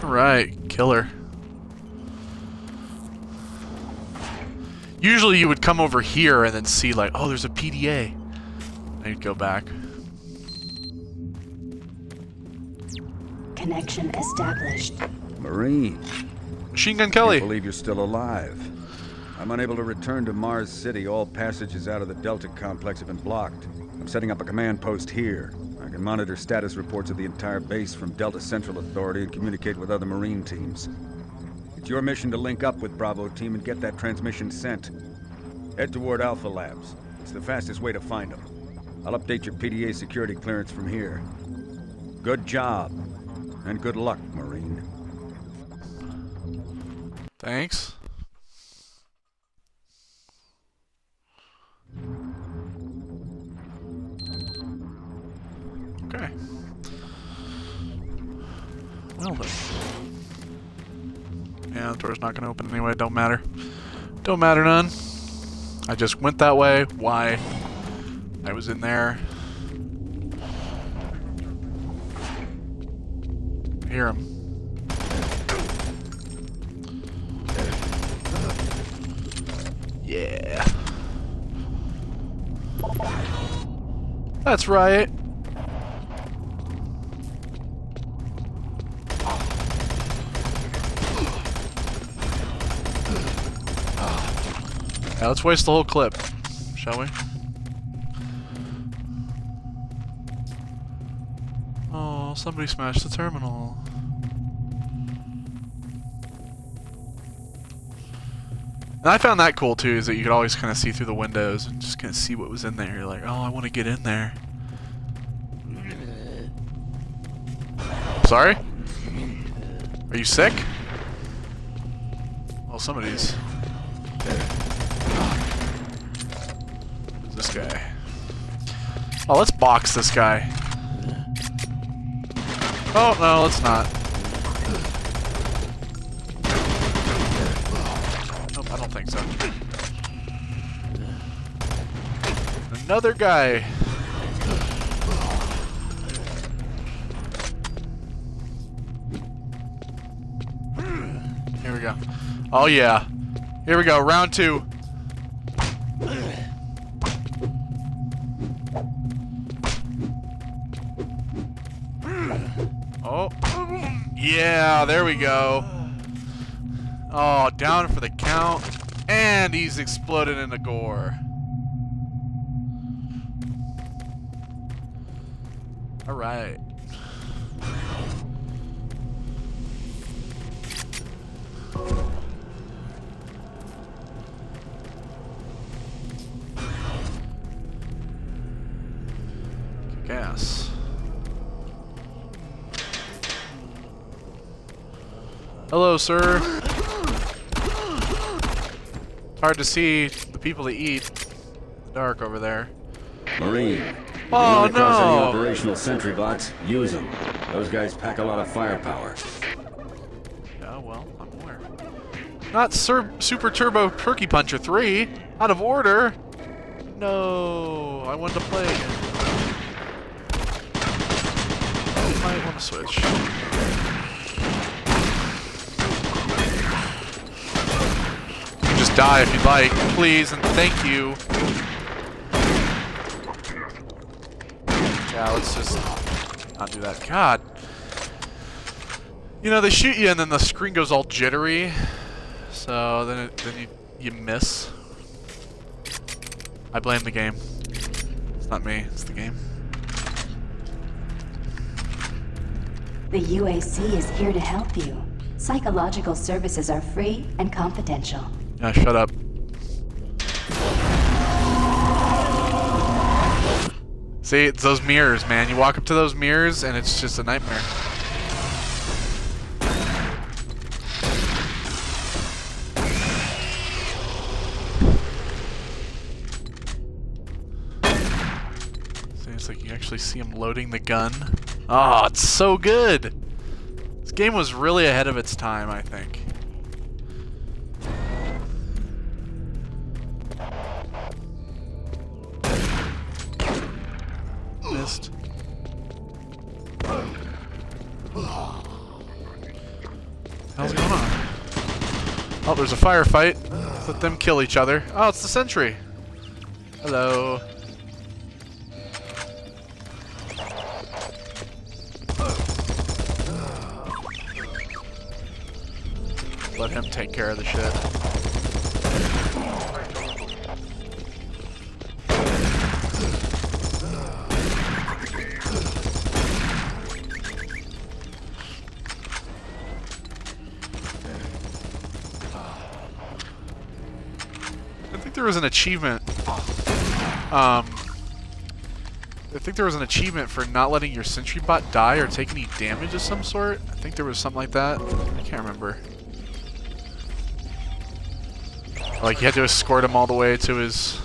Alright, killer. Usually you would come over here and then see like, oh, there's a PDA. And you'd go back. Connection established. Marine. Machine Gun Kelly. I can't believe you're still alive. I'm unable to return to Mars City. All passages out of the Delta complex have been blocked. I'm setting up a command post here. I can monitor status reports of the entire base from Delta Central Authority and communicate with other Marine teams. It's your mission to link up with Bravo Team and get that transmission sent. Head toward Alpha Labs. It's the fastest way to find them. I'll update your PDA security clearance from here. Good job. And good luck, Marine. Thanks. Okay. Well then. Yeah, the door's not gonna open anyway, don't matter. Don't matter none. I just went that way. Why? I was in there. Hear him. Yeah. That's right. Now let's waste the whole clip, shall we? Oh, somebody smashed the terminal. And I found that cool too, is that you could always kind of see through the windows and just kind of see what was in there. You're like, oh, I want to get in there. Sorry? Are you sick? Well, somebody's. Who's this guy? Oh, let's box this guy. Oh, no, let's not. Nope, I don't think so. Another guy. Here we go. Oh, yeah. Here we go, round 2. Oh, yeah, there we go. Oh, down for the count. And he's exploded into gore. All right. Gas. Hello, sir. It's hard to see the people that eat. Dark over there. Marine. Oh, if you run across any no. operational sentry bots, use them. Those guys pack a lot of firepower. Yeah, well, I'm aware. Not Super Turbo Turkey Puncher 3. Out of order. No, I wanted to play again. I might want to switch. You can just die if you'd like, please, and thank you. Yeah, let's just not do that. God. You know, they shoot you and then the screen goes all jittery. So then you miss. I blame the game. It's not me, it's the game. The UAC is here to help you. Psychological services are free and confidential. Yeah, shut up. See, it's those mirrors, man. You walk up to those mirrors and it's just a nightmare. See, it's like you actually see him loading the gun. Oh, it's so good! This game was really ahead of its time, I think. Missed. What's going on? Oh, there's a firefight. Let them kill each other. Oh, it's the sentry. Hello. Let him take care of the shit. I think there was an achievement. I think there was an achievement for not letting your sentry bot die or take any damage of some sort. I think there was something like that. I can't remember. Like you had to escort him all the way to his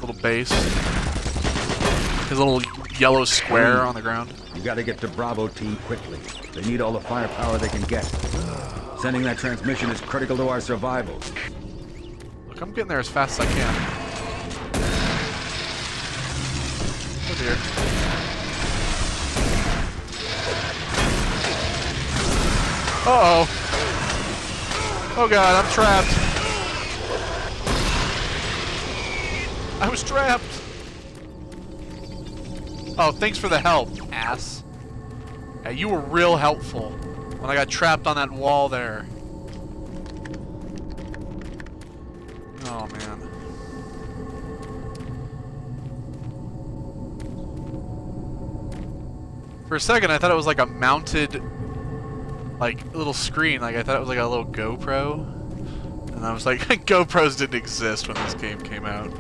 little base. His little yellow square on the ground. You gotta get to Bravo team quickly. They need all the firepower they can get. Sending that transmission is critical to our survival. Look, I'm getting there as fast as I can. Oh dear. Uh-oh. Oh god, I'm trapped. I was trapped. Oh, thanks for the help, ass. Yeah, you were real helpful when I got trapped on that wall there. Oh, man. For a second, I thought it was like a mounted, like, little screen. Like, I thought it was like a little GoPro. And I was like, GoPros didn't exist when this game came out.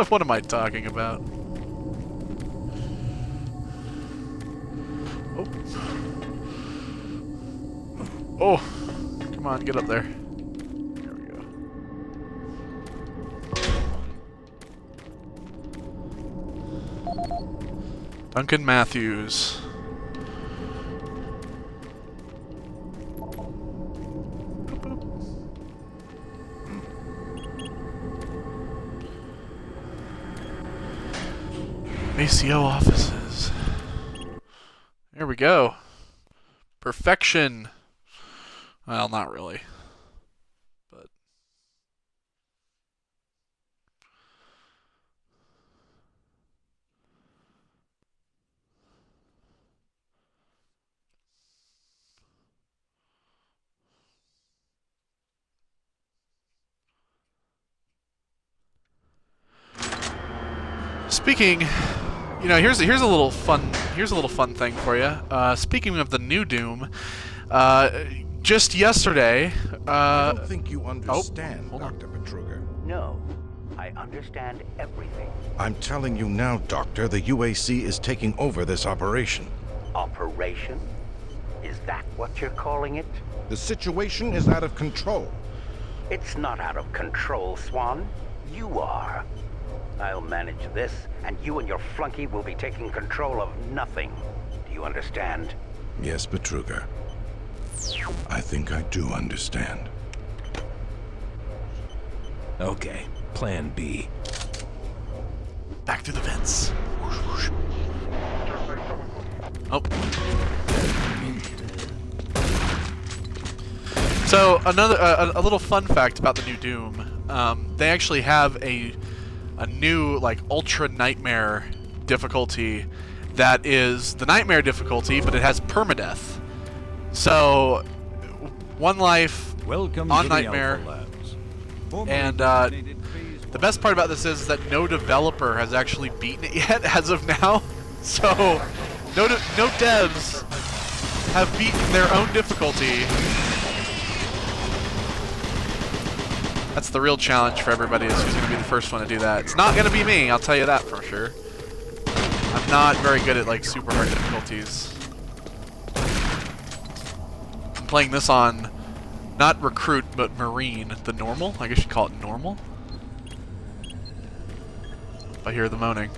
What am I talking about? Oh. Oh. Come on, get up there. There we go. Duncan Matthews. ACO offices. There we go. Perfection. Well, not really. But speaking, you know, here's a little fun thing for you. Speaking of the new Doom, just yesterday. I don't think you understand, Dr. Petruga. No, I understand everything. I'm telling you now, Doctor, the UAC is taking over this operation. Operation? Is that what you're calling it? The situation is out of control. It's not out of control, Swan. You are. I'll manage this, and you and your flunky will be taking control of nothing. Do you understand? Yes, Petruga. I think I do understand. Okay, plan B. Back through the vents. Oh. So another a little fun fact about the new Doom. They actually have a new like ultra nightmare difficulty that is the nightmare difficulty, but it has permadeath. So one life on nightmare. And the best part about this is that no developer has actually beaten it yet as of now. So no devs have beaten their own difficulty. That's the real challenge for everybody, is who's going to be the first one to do that. It's not going to be me, I'll tell you that for sure. I'm not very good at like super hard difficulties. I'm playing this on not Recruit, but Marine, the normal. I guess you call it normal. I hear the moaning.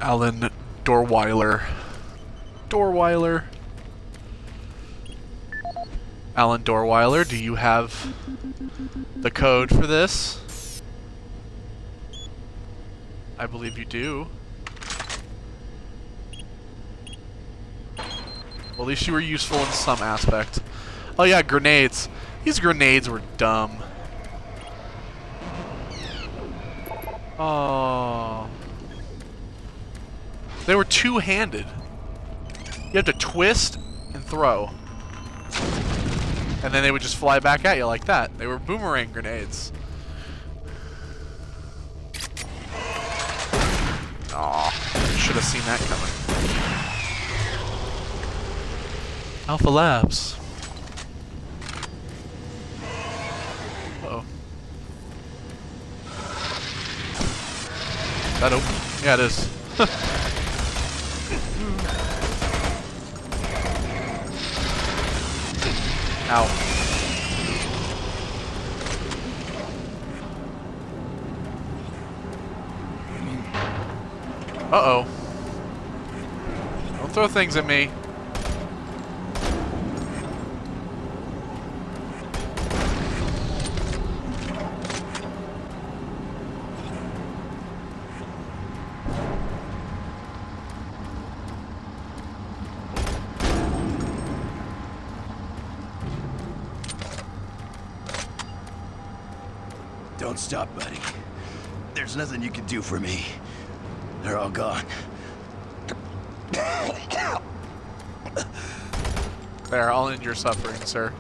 Alan Dorweiler. Alan Dorweiler, do you have the code for this? I believe you do. Well, at least you were useful in some aspect. Oh yeah, grenades. These grenades were dumb. Oh. They were two-handed. You have to twist and throw. And then they would just fly back at you like that. They were boomerang grenades. Aw, should have seen that coming. Alpha Labs. Uh-oh. Is that open? Yeah, it is. Ow. Uh-oh. Don't throw things at me. Don't stop, buddy. There's nothing you can do for me. They're all gone. There, I'll end your suffering, sir.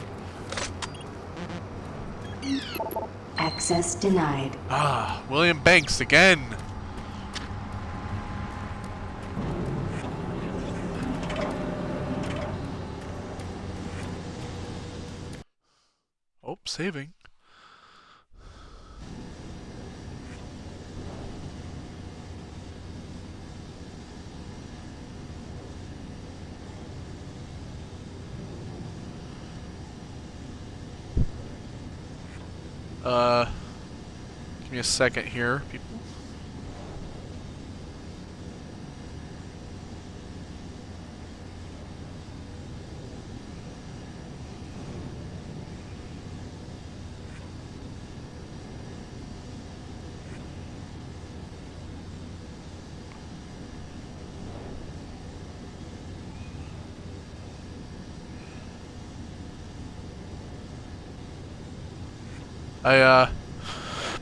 Access denied. Ah, William Banks again. Oh, saving. Give me a second here, people.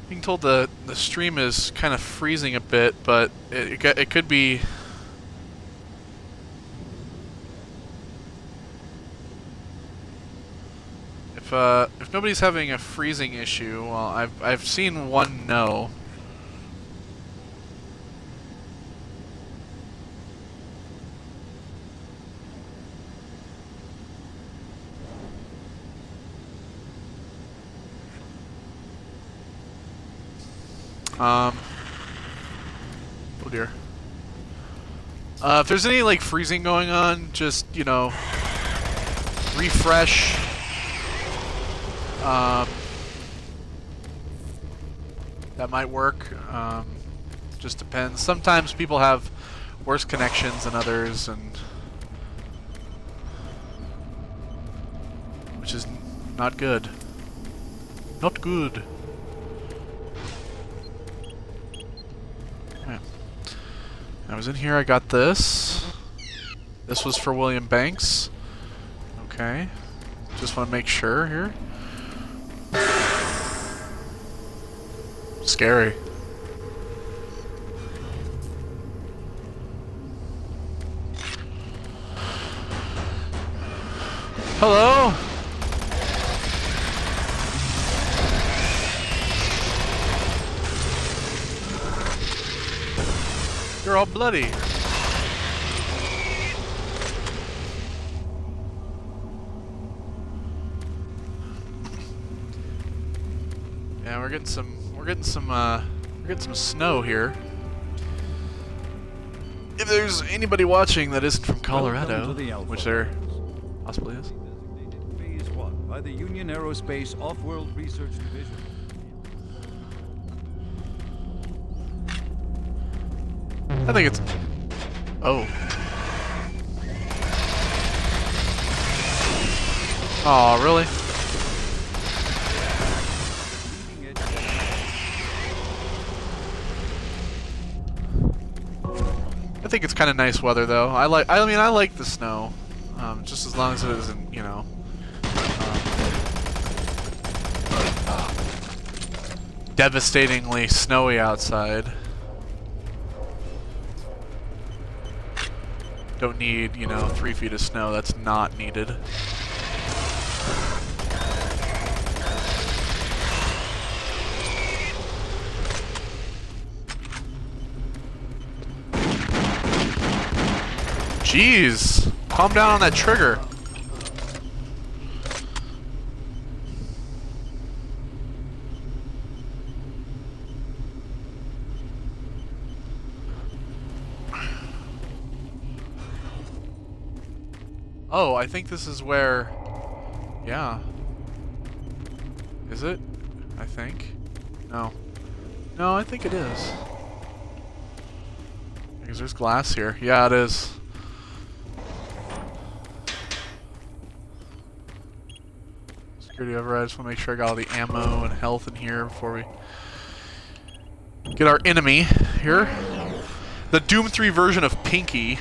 Being told the stream is kind of freezing a bit, but it could be. If nobody's having a freezing issue, well, I've seen one no. Oh dear. If there's any like freezing going on, just, you know, refresh. That might work. Just depends. Sometimes people have worse connections than others, and which is not good. Not good. I was in here, I got this. This was for William Banks. Okay. Just want to make sure here. Scary. Hello? You're all bloody. Yeah, we're getting some snow here. If there's anybody watching that isn't from Colorado, which there possibly is. Phase 1 by the Union Aerospace Off-World Research Division. I think it's... Oh. Oh, really? I think it's kind of nice weather, though. I like the snow. Just as long as it isn't, you know... devastatingly snowy outside. Don't need, you know, 3 feet of snow. That's not needed. Jeez! Calm down on that trigger. Oh, I think this is where... Yeah. Is it? I think. No. No, I think it is. Because there's glass here. Yeah, it is. Security override. I just want to make sure I got all the ammo and health in here before we get our enemy here. The Doom 3 version of Pinky.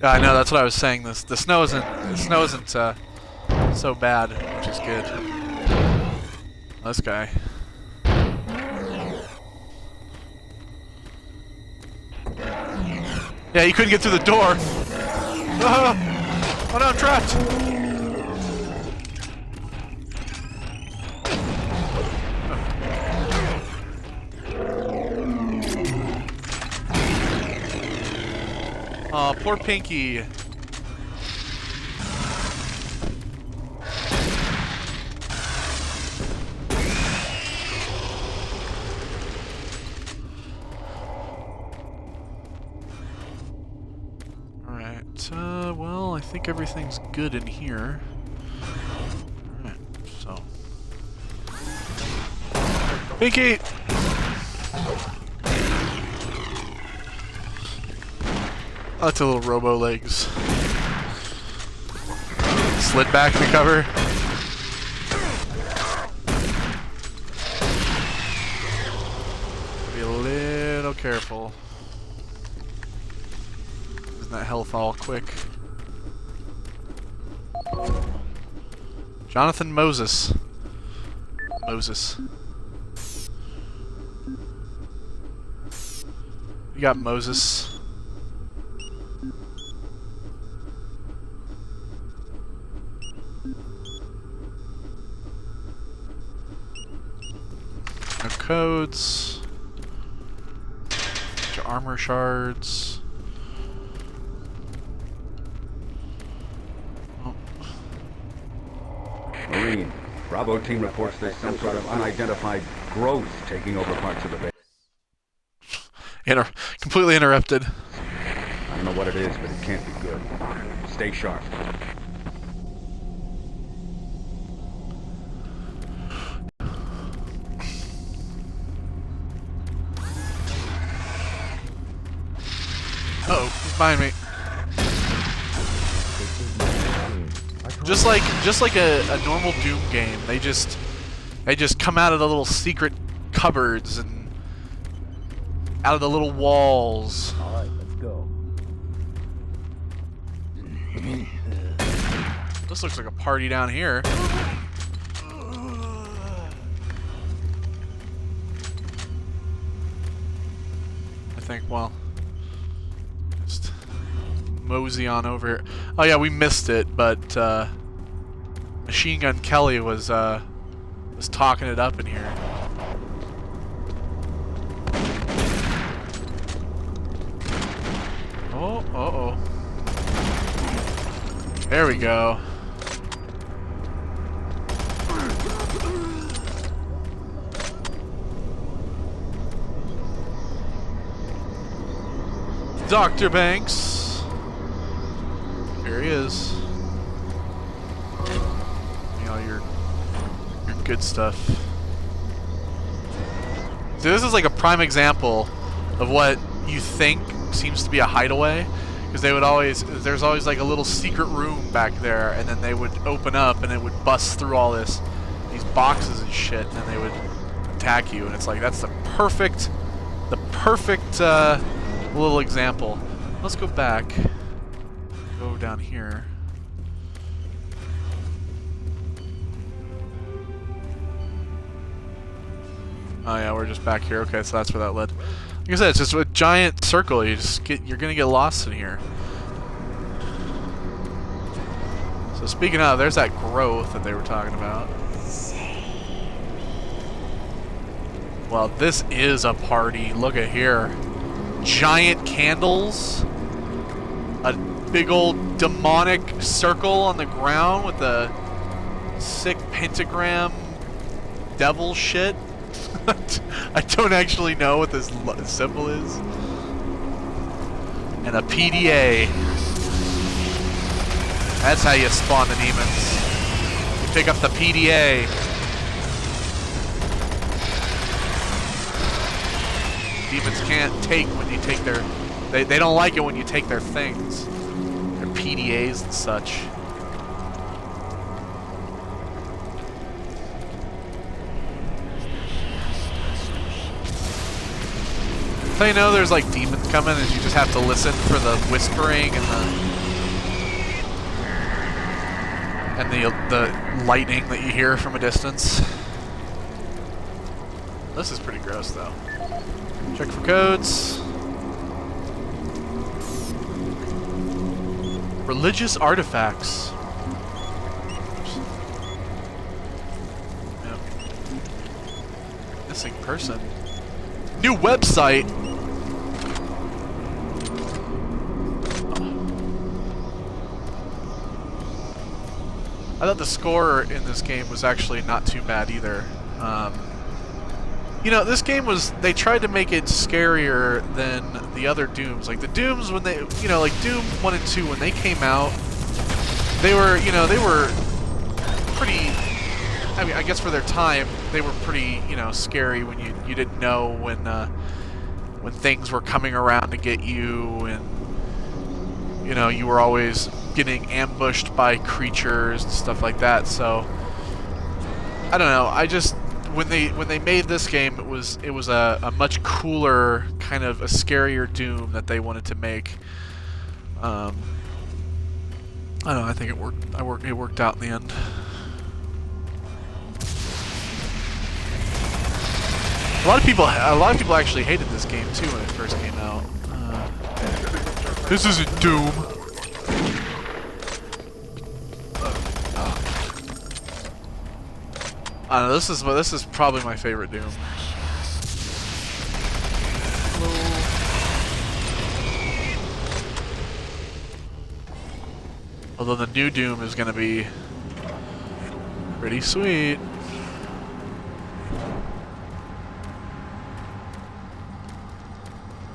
Yeah, I know. That's what I was saying. The snow isn't so bad, which is good. This guy. Yeah, you couldn't get through the door. Oh no, I'm trapped. Aw, poor Pinky. well, I think everything's good in here. Alright, so. Pinky! That's a little robo legs. Slid back in the cover. Be a little careful. Isn't that health all quick? Jonathan Moses. Moses. You got Moses. No codes. Bunch of armor shards. Oh. Marine, Bravo team reports there's some sort of unidentified growth taking over parts of the base. Completely interrupted. I don't know what it is, but it can't be good. Stay sharp. Uh-oh, he's behind me. Just like a normal Doom game, they just come out of the little secret cupboards and out of the little walls. All right, let's go. This looks like a party down here. I think, well, just mosey on over here. Oh yeah, we missed it, but Machine Gun Kelly was talking it up in here. Oh, uh-oh. There we go. Dr. Banks. Here he is. You know, your good stuff. So this is like a prime example of what you think seems to be a hideaway, because they would there's always like a little secret room back there, and then they would open up and it would bust through all these boxes and shit, and then they would attack you, and it's like that's the perfect little example. Let's go back. Go down here. Oh yeah, we're just back here. Okay, so that's where that led. Like I said, it's just a giant circle. You're gonna get lost in here. So speaking of, there's that growth that they were talking about. Well, this is a party. Look at here. Giant candles. A big old demonic circle on the ground with a sick pentagram devil shit. I don't actually know what this symbol is. And a PDA. That's how you spawn the demons. You pick up the PDA. Demons can't take when you take their... They don't like it when you take their things. Their PDAs and such. So you know there's like demons coming and you just have to listen for the whispering and the lightning that you hear from a distance. This is pretty gross though. Check for codes. Religious artifacts. Yep. Missing person. New website. I thought the score in this game was actually not too bad either. You know, this game was, they tried to make it scarier than the other Dooms. Like the Dooms when they, you know, like Doom 1 and 2 when they came out, they were, you know, they were pretty, I mean, I guess for their time, they were pretty, you know, scary when you didn't know when things were coming around to get you, and, you know, you were always getting ambushed by creatures and stuff like that. So I don't know, I just, when they made this game, it was a much cooler, kind of a scarier Doom that they wanted to make. I don't know, I think it worked out in the end. A lot of people actually hated this game too when it first came out. This isn't Doom. I don't know, this is probably my favorite Doom. Although the new Doom is gonna be pretty sweet.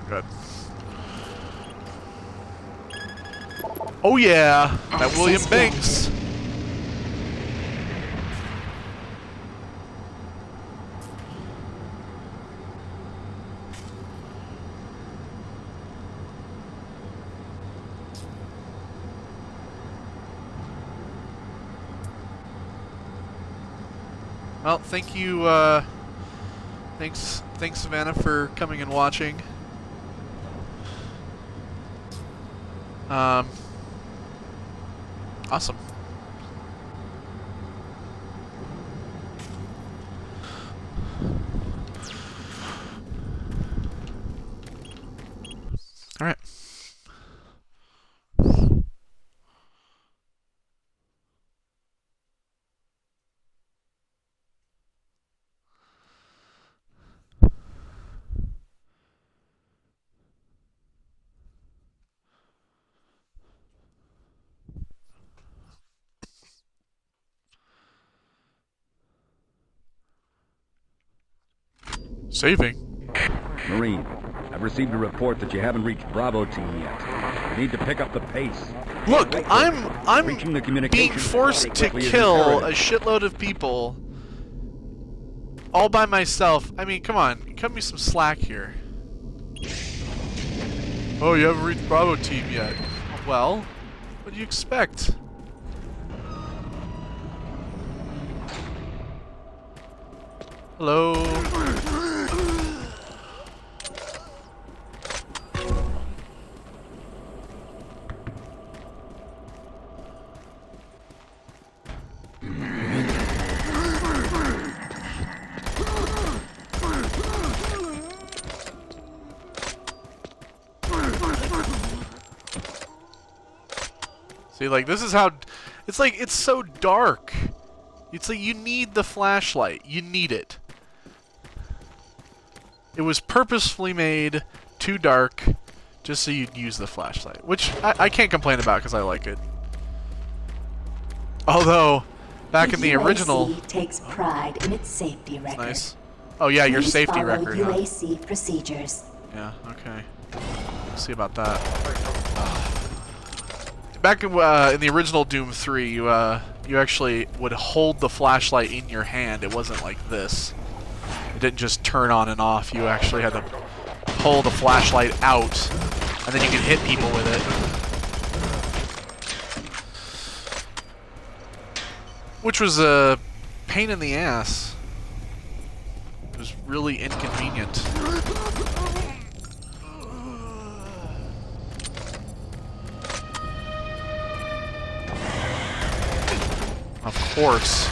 Good. Oh yeah, that William Banks. Well, thank you, thanks Savannah for coming and watching. Awesome. All right. Saving? Marine, I've received a report that you haven't reached Bravo team yet. You need to pick up the pace. Look, I'm being forced to kill a shitload of people all by myself. I mean, come on, cut me some slack here. Oh, you haven't reached Bravo team yet. Well, what do you expect? Hello. See, like, this is how, it's like, it's so dark. It's like, you need the flashlight. You need it. It was purposefully made too dark just so you'd use the flashlight, which I can't complain about because I like it. Although, back in the original... UAC takes pride in its safety record. Nice. Oh yeah, your Please safety follow record. UAC procedures. Yeah, okay. Let's see about that. Back in the original Doom 3, you actually would hold the flashlight in your hand. It wasn't like this. It didn't just turn on and off. You actually had to pull the flashlight out, and then you could hit people with it. Which was a pain in the ass. It was really inconvenient. Of course.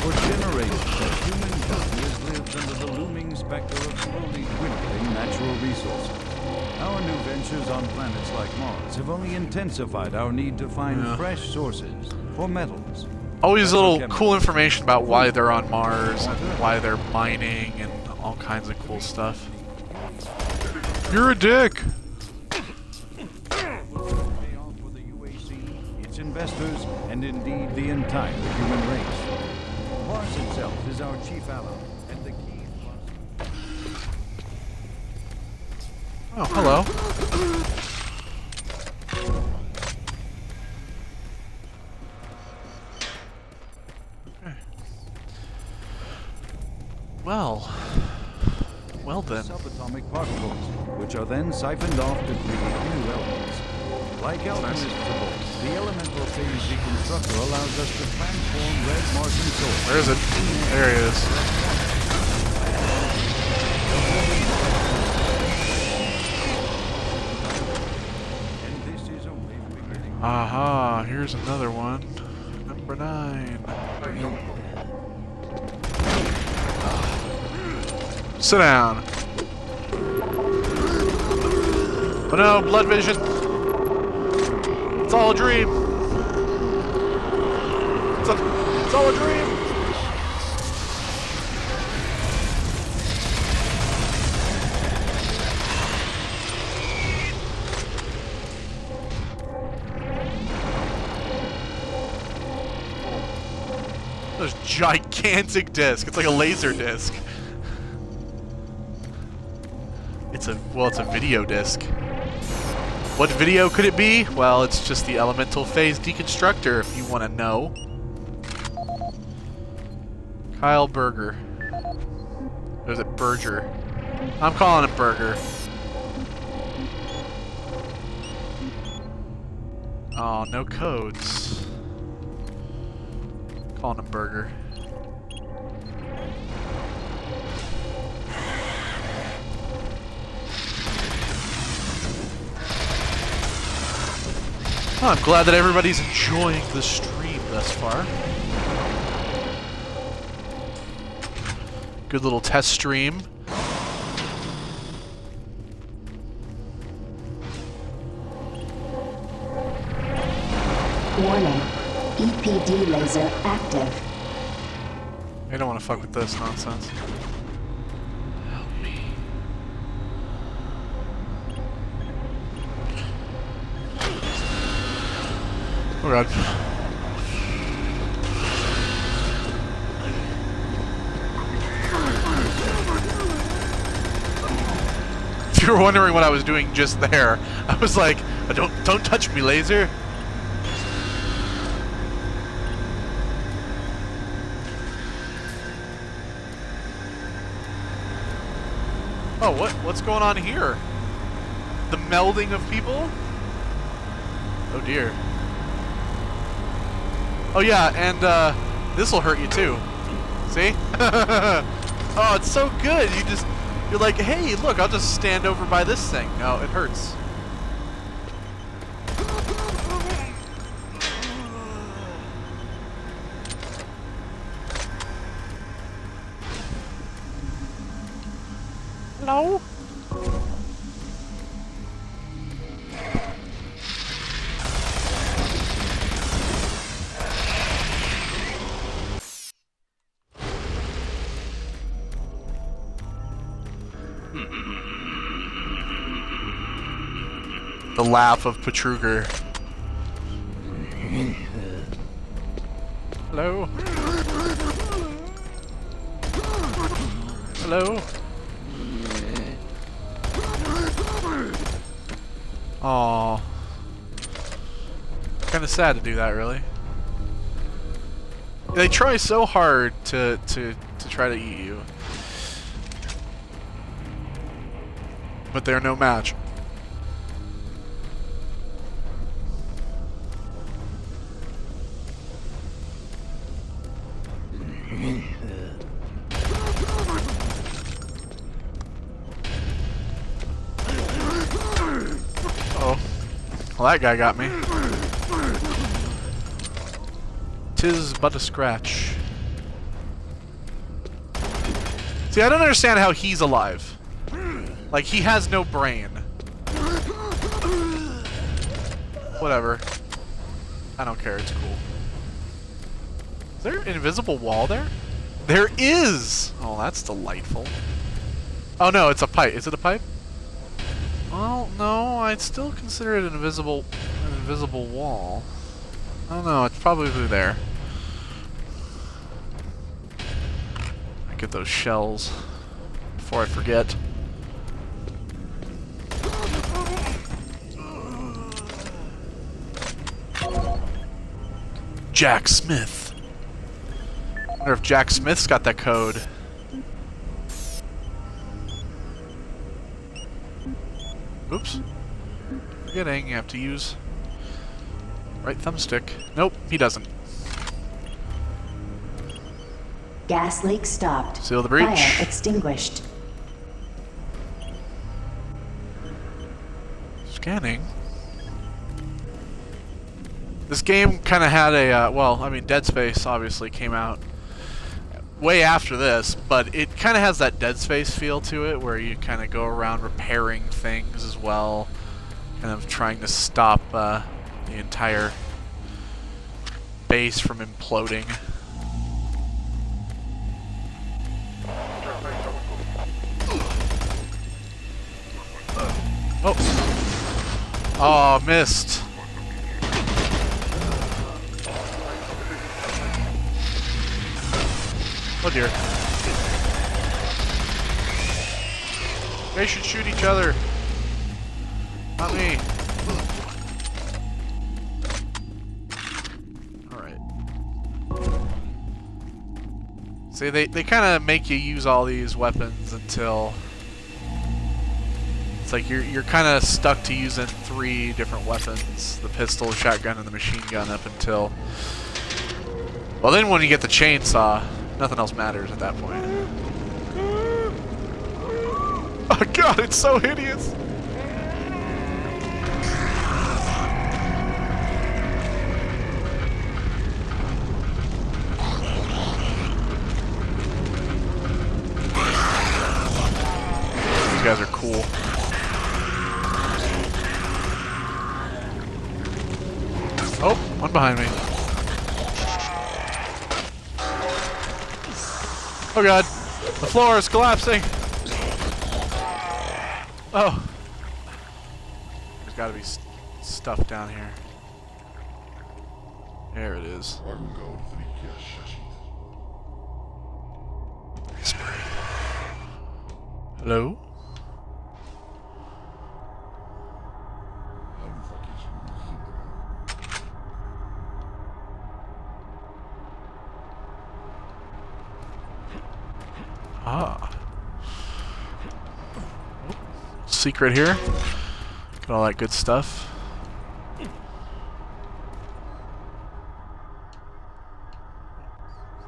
For generations, humankind has lived under the looming specter of slowly dwindling natural resources. Our new ventures on planets like Mars have only intensified our need to find fresh sources for metals. Always a little cool information about why they're on Mars and why they're mining and all kinds of cool stuff. You're a dick! For the UAC, its investors, and indeed the entire human race. Mars itself is our chief ally, and the key to Oh, hello. Okay. Well then. subatomic particles, which are then siphoned off to create new elements. Like alchemists of old, the elemental phase deconstructor allows us to transform red Martian soil. Where is it? There it is. And this is only the beginning. Aha, here's another one. Number 9. Sit down. Oh no, blood vision. It's all a dream. It's all a dream. This gigantic disc. It's like a laser disc. It's a video disc. What video could it be? Well, it's just the elemental phase deconstructor, if you want to know. Kyle Berger. Or is it Berger? I'm calling him Berger. Oh, no codes. Calling him Berger. Oh, I'm glad that everybody's enjoying the stream thus far. Good little test stream. Warning. EPD laser active. I don't want to fuck with this nonsense. Oh god. If you were wondering what I was doing just there, I was like, don't touch me, laser. Oh, what's going on here? The melding of people? Oh dear. Oh yeah, and this'll hurt you too. See? Oh, it's so good. You're like, hey, look, I'll just stand over by this thing. No, it hurts. Hello? The laugh of Petruger. Hello? Hello? Aww. Kinda sad to do that, really. They try so hard to try to eat you. But they're no match. Oh. Well, that guy got me. 'Tis but a scratch. See, I don't understand how he's alive. Like, he has no brain. Whatever. I don't care, it's cool. Is there an invisible wall there? There is! Oh, that's delightful. Oh no, it's a pipe. Is it a pipe? Well, no, I'd still consider it an invisible wall. I don't know, it's probably there. I get those shells before I forget. Jack Smith. I wonder if Jack Smith's got that code. Oops. Forgetting, you have to use right thumbstick. Nope, he doesn't. Gas leak stopped. Seal the breach. Fire extinguished. Scanning. This game kind of had a, well, I mean, Dead Space obviously came out way after this, but it kind of has that Dead Space feel to it, where you kind of go around repairing things as well, kind of trying to stop the entire base from imploding. Oh! Oh, missed! Oh dear. They should shoot each other. Not me. Alright. See, they kind of make you use all these weapons until... It's like you're kind of stuck to using 3 different weapons. The pistol, the shotgun, and the machine gun up until... Well, then when you get the chainsaw, nothing else matters at that point. Oh god, it's so hideous! These guys are cool. Oh, one behind me. Oh god, the floor is collapsing. Oh. There's gotta be stuff down here. There it is. Hello? Ah. Secret here. Got all that good stuff.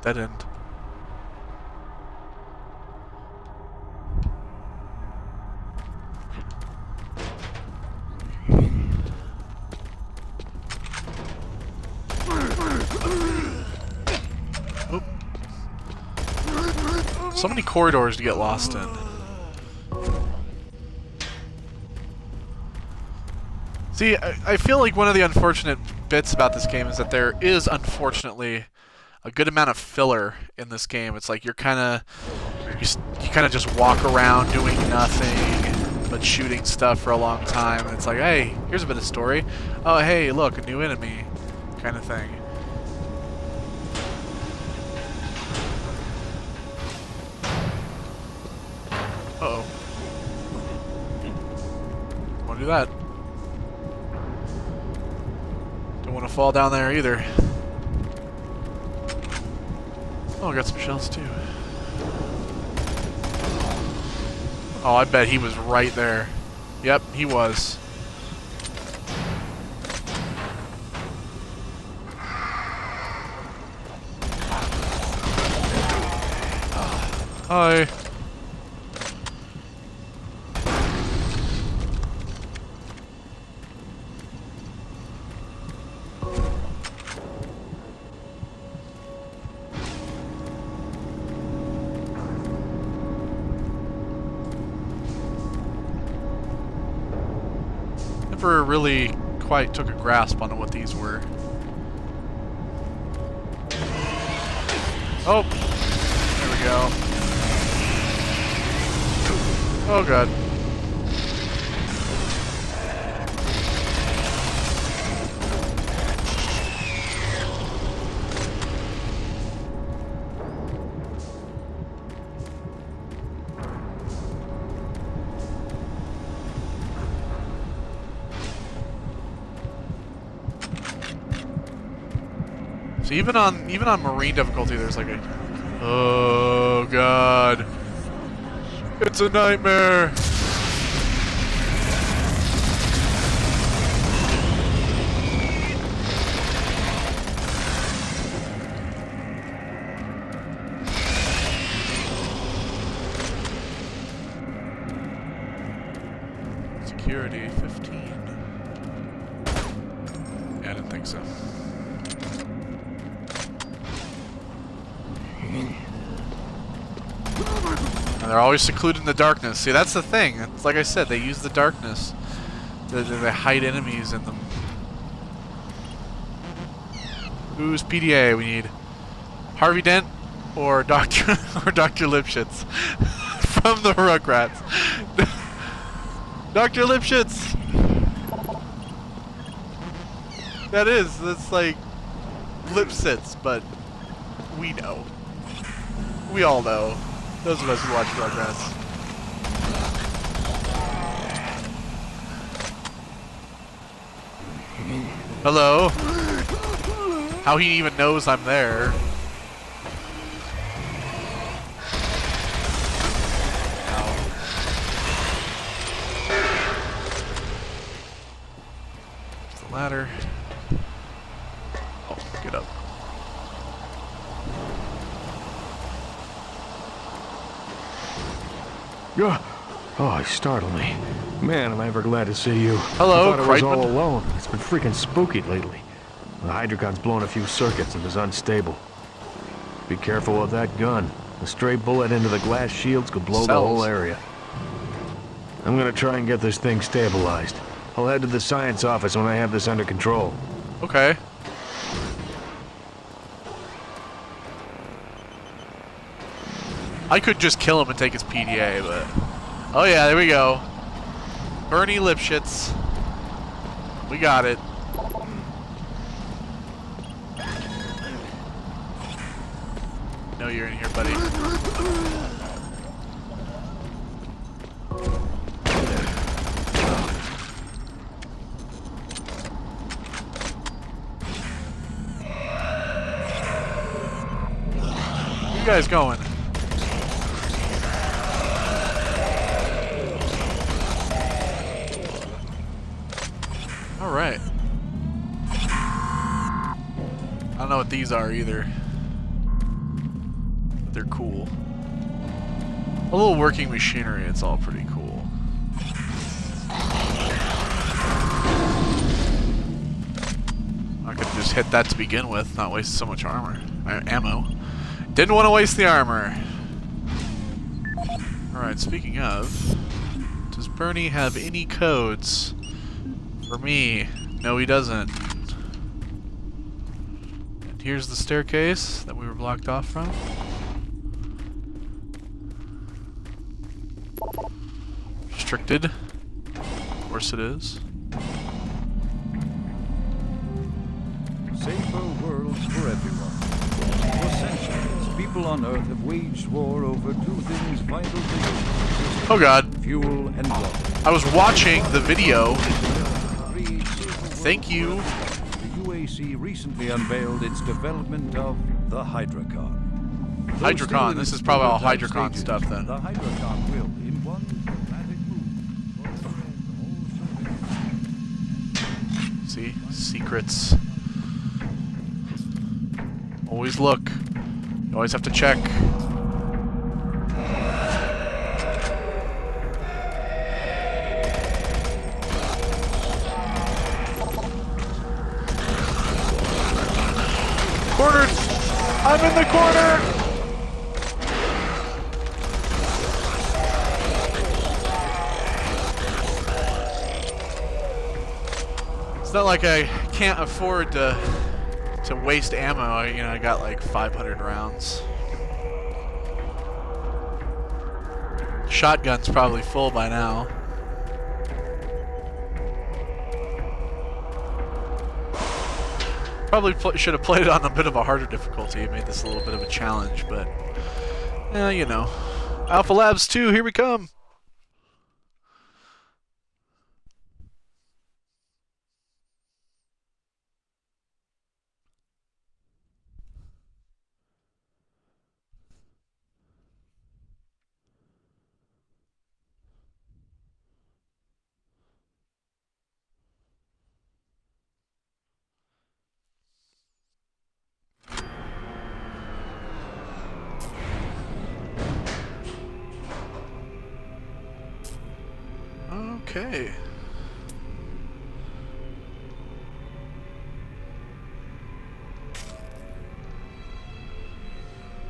Dead end. Oh. So many corridors to get lost in. See, I feel like one of the unfortunate bits about this game is that there is, unfortunately, a good amount of filler in this game. It's like you kind of just walk around doing nothing but shooting stuff for a long time. And it's like, hey, here's a bit of story. Oh, hey, look, a new enemy, kind of thing. Uh-oh. Don't want to do that. Don't want to fall down there either. Oh, I got some shells too. Oh, I bet he was right there. Yep, he was. Hi. Never really quite took a grasp on what these were. Oh, there we go. Oh god. Even on marine difficulty, there's like a. Oh god. It's a nightmare. Security 15. Yeah, I didn't think so. And they're always secluded in the darkness. See, that's the thing. It's like I said, they use the darkness. They hide enemies in them. Who's PDA we need? Harvey Dent or Dr. or Dr. Lipschitz from the Rugrats. Dr. Lipschitz. That's like Lipschitz, but we know. We all know. Those of us who watch Rugrats. Hello? How he even knows I'm there. There's the ladder. Oh, get up. Oh, you startled me. Man, am I ever glad to see you. Hello, I thought I was Kreitman. all alone. It's been freaking spooky lately. The Hydrocon's blown a few circuits and is unstable. Be careful with that gun. A stray bullet into the glass shields could blow the whole area. I'm gonna try and get this thing stabilized. I'll head to the science office when I have this under control. Okay. I could just kill him and take his PDA, but... Oh yeah, there we go. Bernie Lipschitz. We got it. Know you're in here, buddy. Where you guys going? Alright. I don't know what these are either. But they're cool. A little working machinery, it's all pretty cool. I could just hit that to begin with, not waste so much ammo. Didn't want to waste the armor. Alright, speaking of, does Bernie have any codes for me? No, he doesn't. And here's the staircase that we were blocked off from. Restricted. Of course it is. Safer worlds for everyone. For centuries, people on Earth have waged war over two things vital to existence. Oh god. Fuel and water. I was watching the video. Thank you. The UAC recently unveiled its development of the Hydrocon. Though still Hydrocon. in This its is probably all prototype Hydrocon stages, stuff then. The Hydrocon will, in one dramatic move, See? Secrets. Always look. You always have to check. Cornered! I'm in the corner! It's not like I can't afford to waste ammo. I got like 500 rounds. Shotgun's probably full by now. Probably should have played it on a bit of a harder difficulty. It made this a little bit of a challenge, but you know. Alpha Labs 2, here we come. Okay.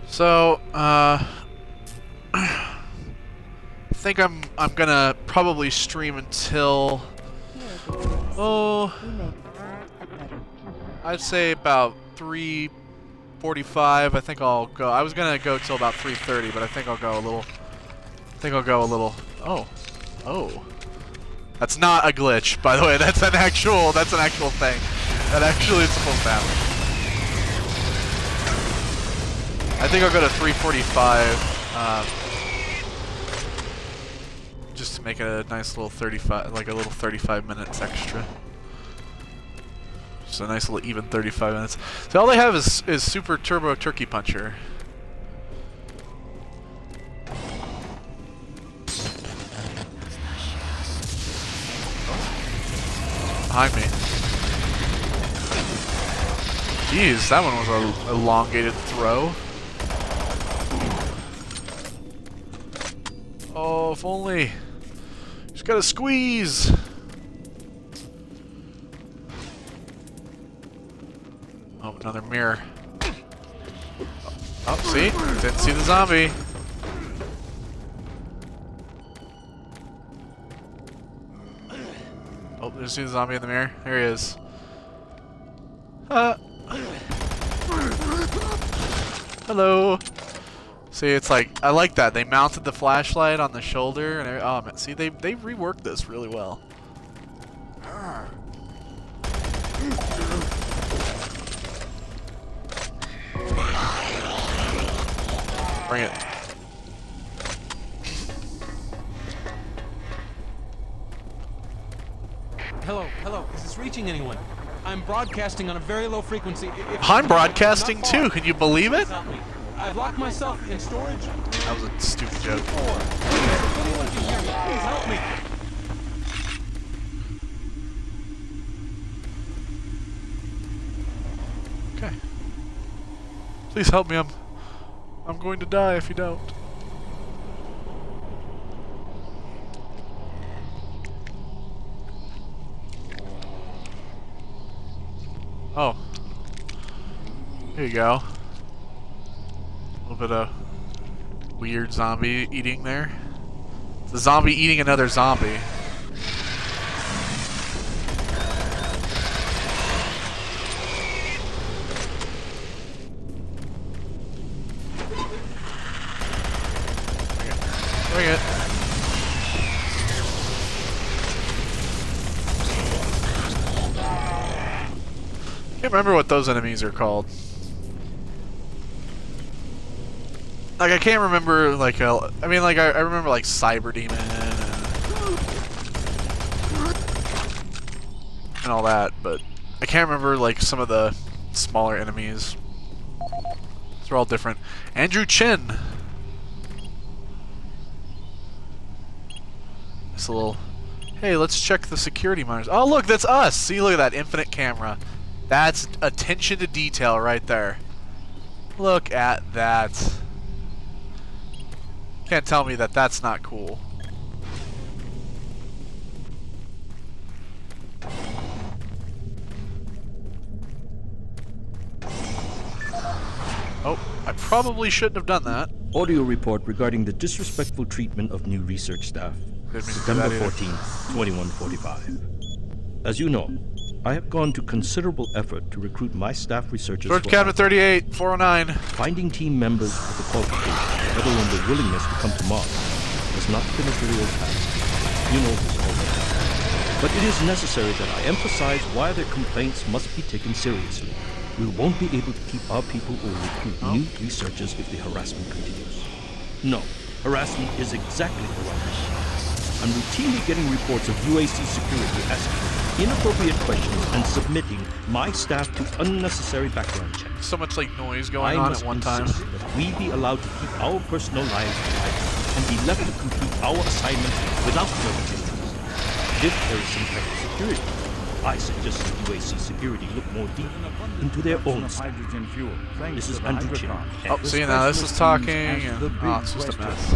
So, I think I'm gonna probably stream until I'd say about 3:45. I think I'll go. I was gonna go till about 3:30, but I think I'll go a little. Oh. That's not a glitch, by the way. That's an actual thing. That actually is supposed to happen. I think I'll go to 3:45, just to make a nice little 35 minutes extra. Just a nice little even 35 minutes. So all they have is Super Turbo Turkey Puncher. Behind me. Jeez, that one was an elongated throw. Oh, if only. Just gotta squeeze. Oh, another mirror. Oh, see? Didn't see the zombie. Oh, there's the zombie in the mirror. There he is. Hello. See, it's like, I like that. They mounted the flashlight on the shoulder and oh man, see, they reworked this really well. Bring it. Hello, is this reaching anyone? I'm broadcasting on a very low frequency. I'm broadcasting too, can you believe it? I've locked myself in storage. That was a stupid joke. If anyone can hear me, please help me. Okay. Please help me, I'm going to die if you don't. Oh. Here you go. A little bit of weird zombie eating there. It's a zombie eating another zombie. Bring it. Can't remember what those enemies are called. Like, I can't remember, like, I remember, like, Cyber Demon and all that, but I can't remember, like, some of the smaller enemies. They're all different. Andrew Chin! This little... Hey, let's check the security monitors. Oh, look, that's us! See, look at that infinite camera. That's attention to detail right there. Look at that. Can't tell me that that's not cool. Oh, I probably shouldn't have done that. Audio report regarding the disrespectful treatment of new research staff. September 14th, 2145. As you know, I have gone to considerable effort to recruit my staff researchers. George Cabinet 38, 409. Finding team members with the qualifications, let alone the willingness to come to Mars, has not been a trivial task. You know this already. But it is necessary that I emphasize why their complaints must be taken seriously. We won't be able to keep our people or recruit new researchers if the harassment continues. No, harassment is exactly the right word. I'm routinely getting reports of UAC security asking inappropriate questions and submitting my staff to unnecessary background checks. So much like noise going on at one time. That we be allowed to keep our personal lives private and be left to complete our assignments without further hindrance. If there is some type of security, I suggest that UAC security look more deep into their own hydrogen fuel. This is Andrew Chin. Oh, see now this is talking and it's just a mess.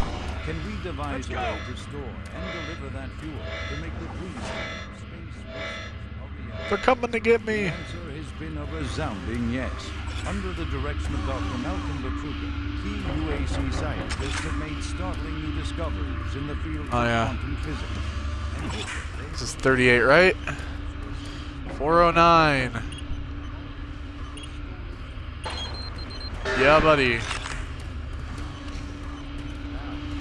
can we devise a way to store and deliver that fuel to make the dream of space vessels a reality? They're coming to get me. The answer has been a resounding yes. Under the direction of Dr. Malcolm Petruka, key UAC scientists have made startling new discoveries in the field of quantum physics. And this is 38, right? 409. Yeah, buddy.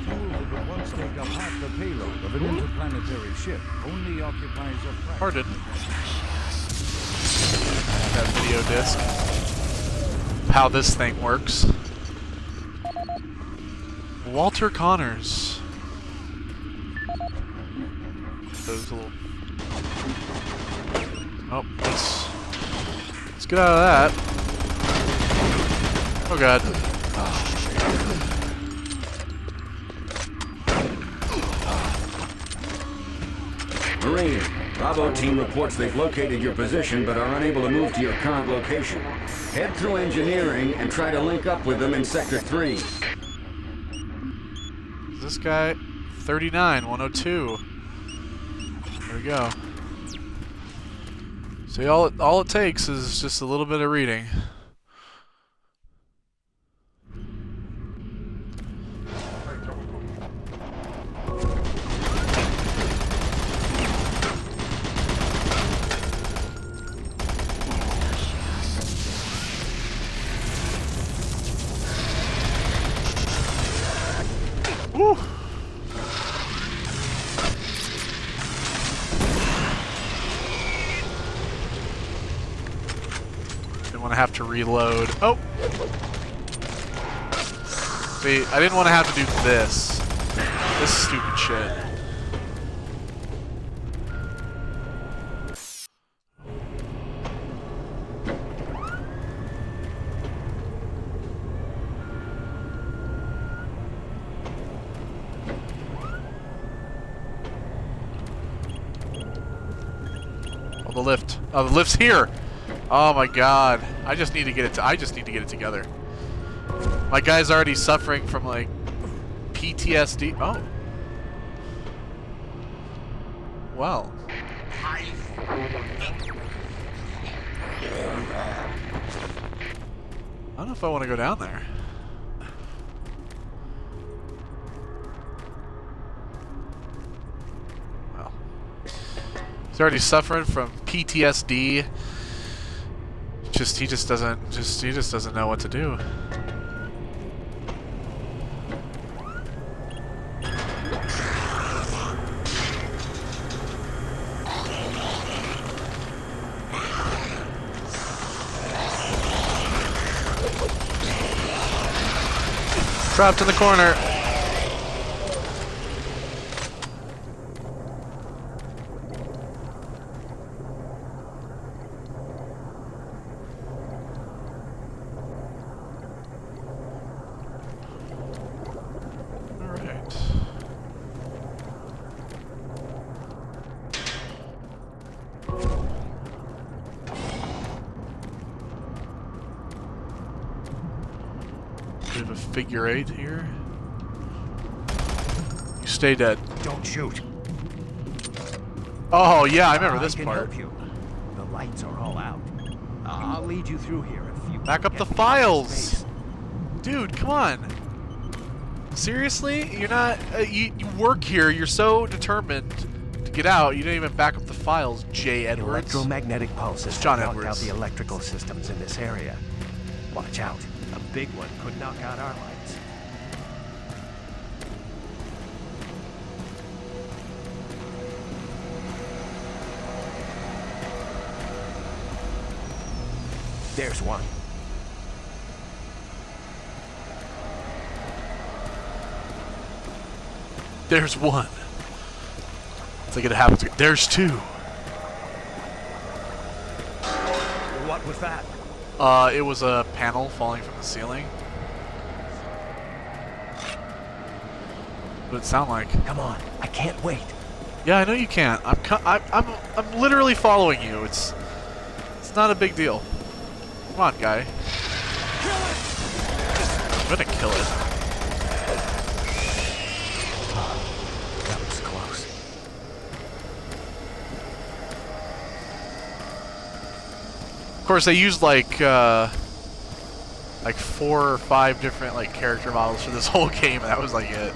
Fuel that would once take up half the payload of an interplanetary ship only occupies a fraction. Pardon. That video disc. How this thing works. Walter Connors. Those little. Oh, let's get out of that. Oh god. Marine, Bravo team reports they've located your position but are unable to move to your current location. Head through engineering and try to link up with them in Sector 3. This guy, 39, 102. There we go. See, all it takes is just a little bit of reading. Woo! Didn't want to have to reload. Oh! See, I didn't want to have to do this. This stupid shit. The lift. Oh, the lift's here. Oh my god. I just need to get it together. My guy's already suffering from like PTSD. Oh. Well. I don't know if I want to go down there. He's already suffering from PTSD. He just doesn't know what to do. Trapped in the corner. Bit of a figure eight here. You stay dead. Don't shoot. Oh yeah, I remember this I can part. help you. The lights are all out. I'll lead you through here if you Back up get the me out of files, space. dude. Come on. Seriously, you're not. You work here. You're so determined to get out. You didn't even back up the files, Jay Edwards. Electromagnetic pulses It's John have knocked Edwards. out the electrical systems in this area. Watch out. A big one could knock out our lights. There's one. There's one. It's like it happens. There's two. What was that? It was a panel falling from the ceiling. What did it sound like? Come on, I can't wait. Yeah, I know you can't. I'm literally following you. It's not a big deal. Come on, guy. I'm gonna kill it. course, they used like 4 or 5 different like character models for this whole game, and that was like it.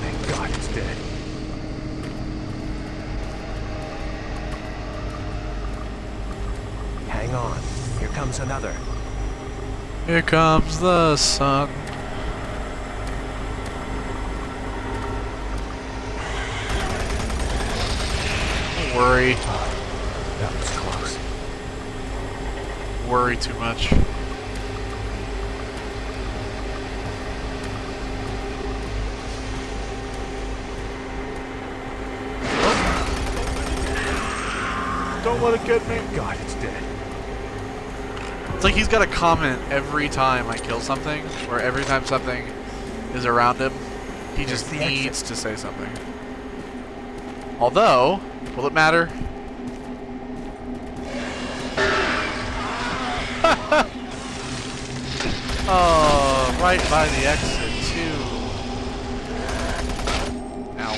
Thank God it's dead. Hang on. Here comes another. Here comes the sun. Don't worry. That was close. Worry too much. Don't let it get me. God, it's dead. It's like he's got a comment every time I kill something, or every time something is around him. He just needs to say something. Although, will it matter? Oh, right by the exit too. Ow.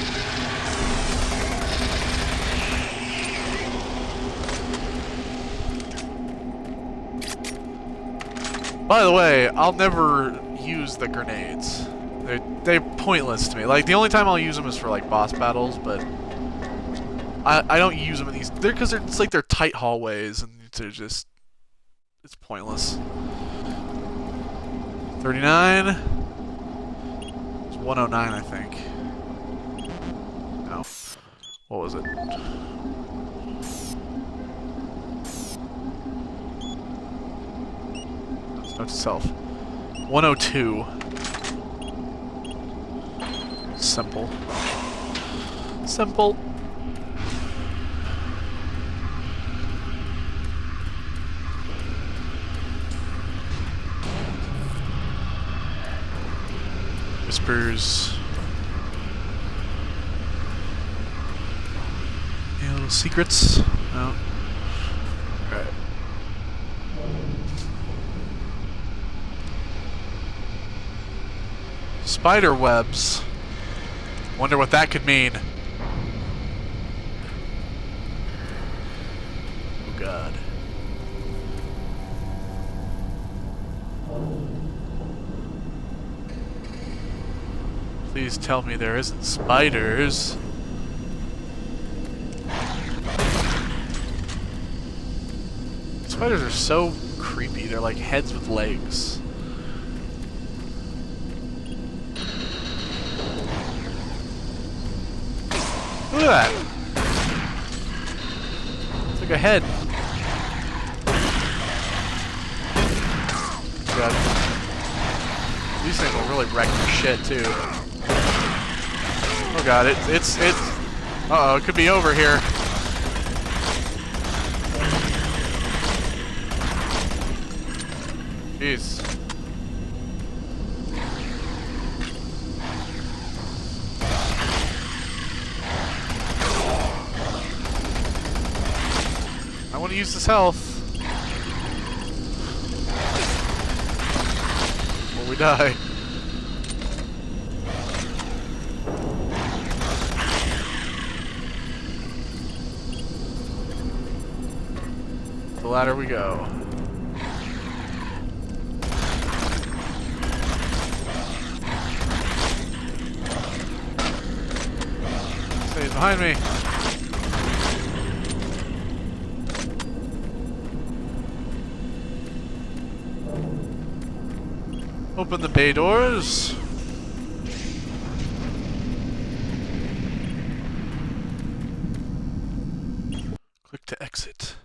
By the way, I'll never use the grenades. They're pointless to me. Like, the only time I'll use them is for like boss battles, but I don't use them in these. Because it's like they're tight hallways, and they're just, it's pointless. 39. It's 109, I think. No. What was it? Note to self. 102. Simple. Simple. Whispers. Any little secrets? No. Alright. Spider webs. Wonder what that could mean. Oh God. Please tell me there isn't spiders. Spiders are so creepy. They're like heads with legs. Look at that. It's like a head. God. These things will really wreck your shit too. Oh God, it's uh-oh, it could be over here. Jeez. I want to use this health. Before we die. The ladder we go. He's behind me. Open the bay doors. Click to exit.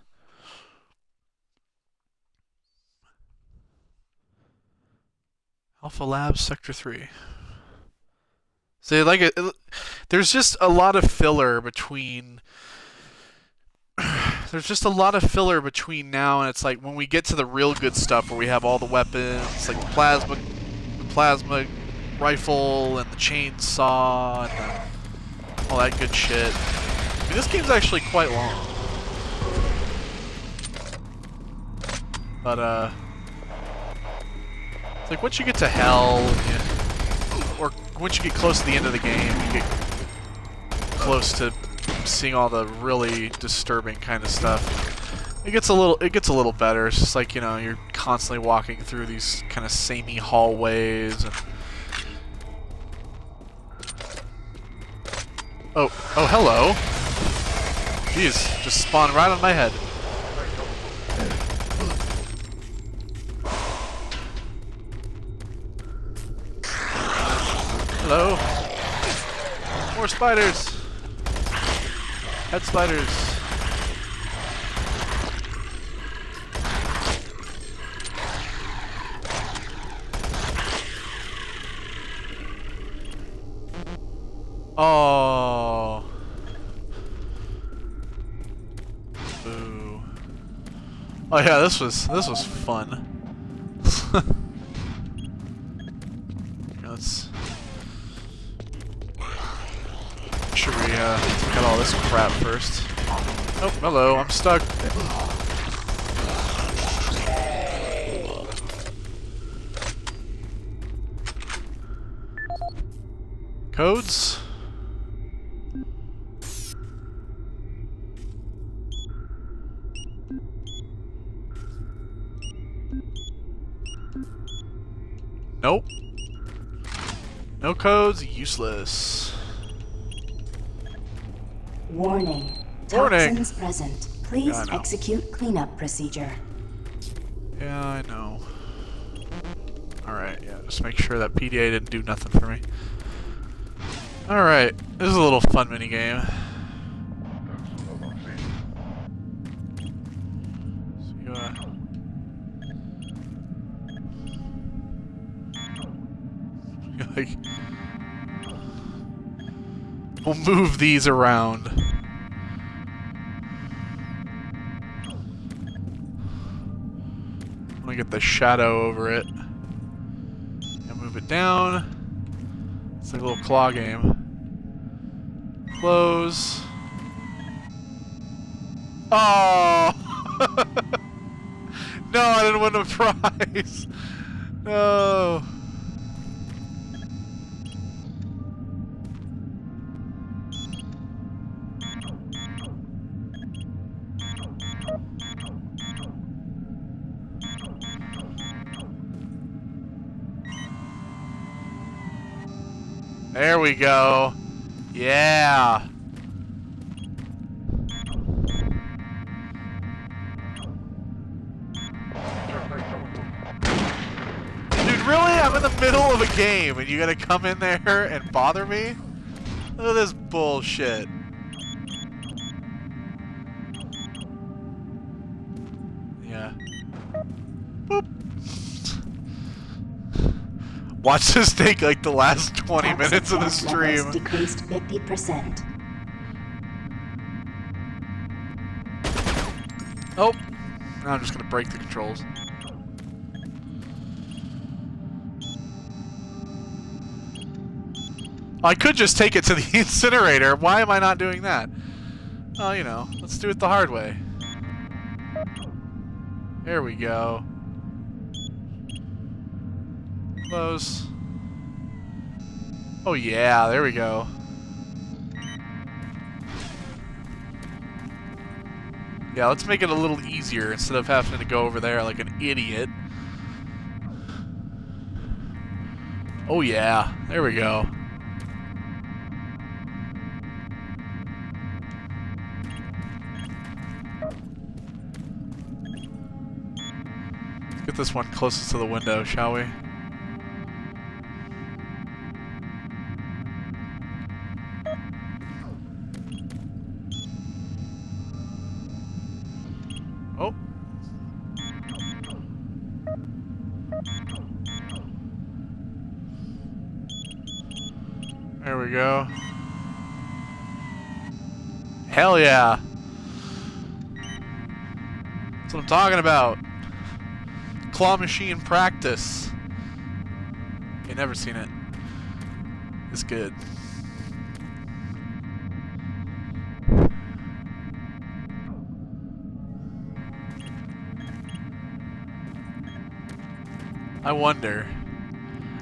Alpha Labs, Sector 3. So, like, there's just a lot of filler between. There's just a lot of filler between now and it's like when we get to the real good stuff where we have all the weapons, like the plasma rifle and the chainsaw and all that good shit. I mean, this game's actually quite long. But, it's like once you get to hell, or once you get close to the end of the game, you get close to seeing all the really disturbing kind of stuff. It gets a little better. It's just like, you know, you're constantly walking through these kind of samey hallways and Oh, hello. Jeez, just spawned right on my head. Hello. More spiders. Head spiders. Oh. Boo. Oh yeah, this was fun. Let's make sure we get all this crap first. Oh, hello, I'm stuck. Codes? Nope. No codes, useless. Warning. Warning. Toxins present. Please Yeah, I know. execute cleanup procedure. Yeah, I know. Alright, yeah, just make sure that PDA didn't do nothing for me. Alright, this is a little fun minigame. So like, we'll move these around. I'm gonna get the shadow over it. And move it down. It's like a little claw game. Close. Oh! No, I didn't win a prize! No! There we go. Yeah. Dude, really? I'm in the middle of a game and you gotta come in there and bother me? Look at this bullshit. Yeah. Boop. Watch this take like the last 20 minutes of the stream. Decreased 50%. Oh, now I'm just gonna break the controls. I could just take it to the incinerator. Why am I not doing that? Oh, you know, let's do it the hard way. There we go. Close. Oh yeah, there we go. Yeah, let's make it a little easier instead of having to go over there like an idiot. Oh yeah, there we go. Let's get this one closest to the window, shall we? Oh. There we go. Hell yeah. That's what I'm talking about. Claw machine practice. You never seen it. It's good. I wonder.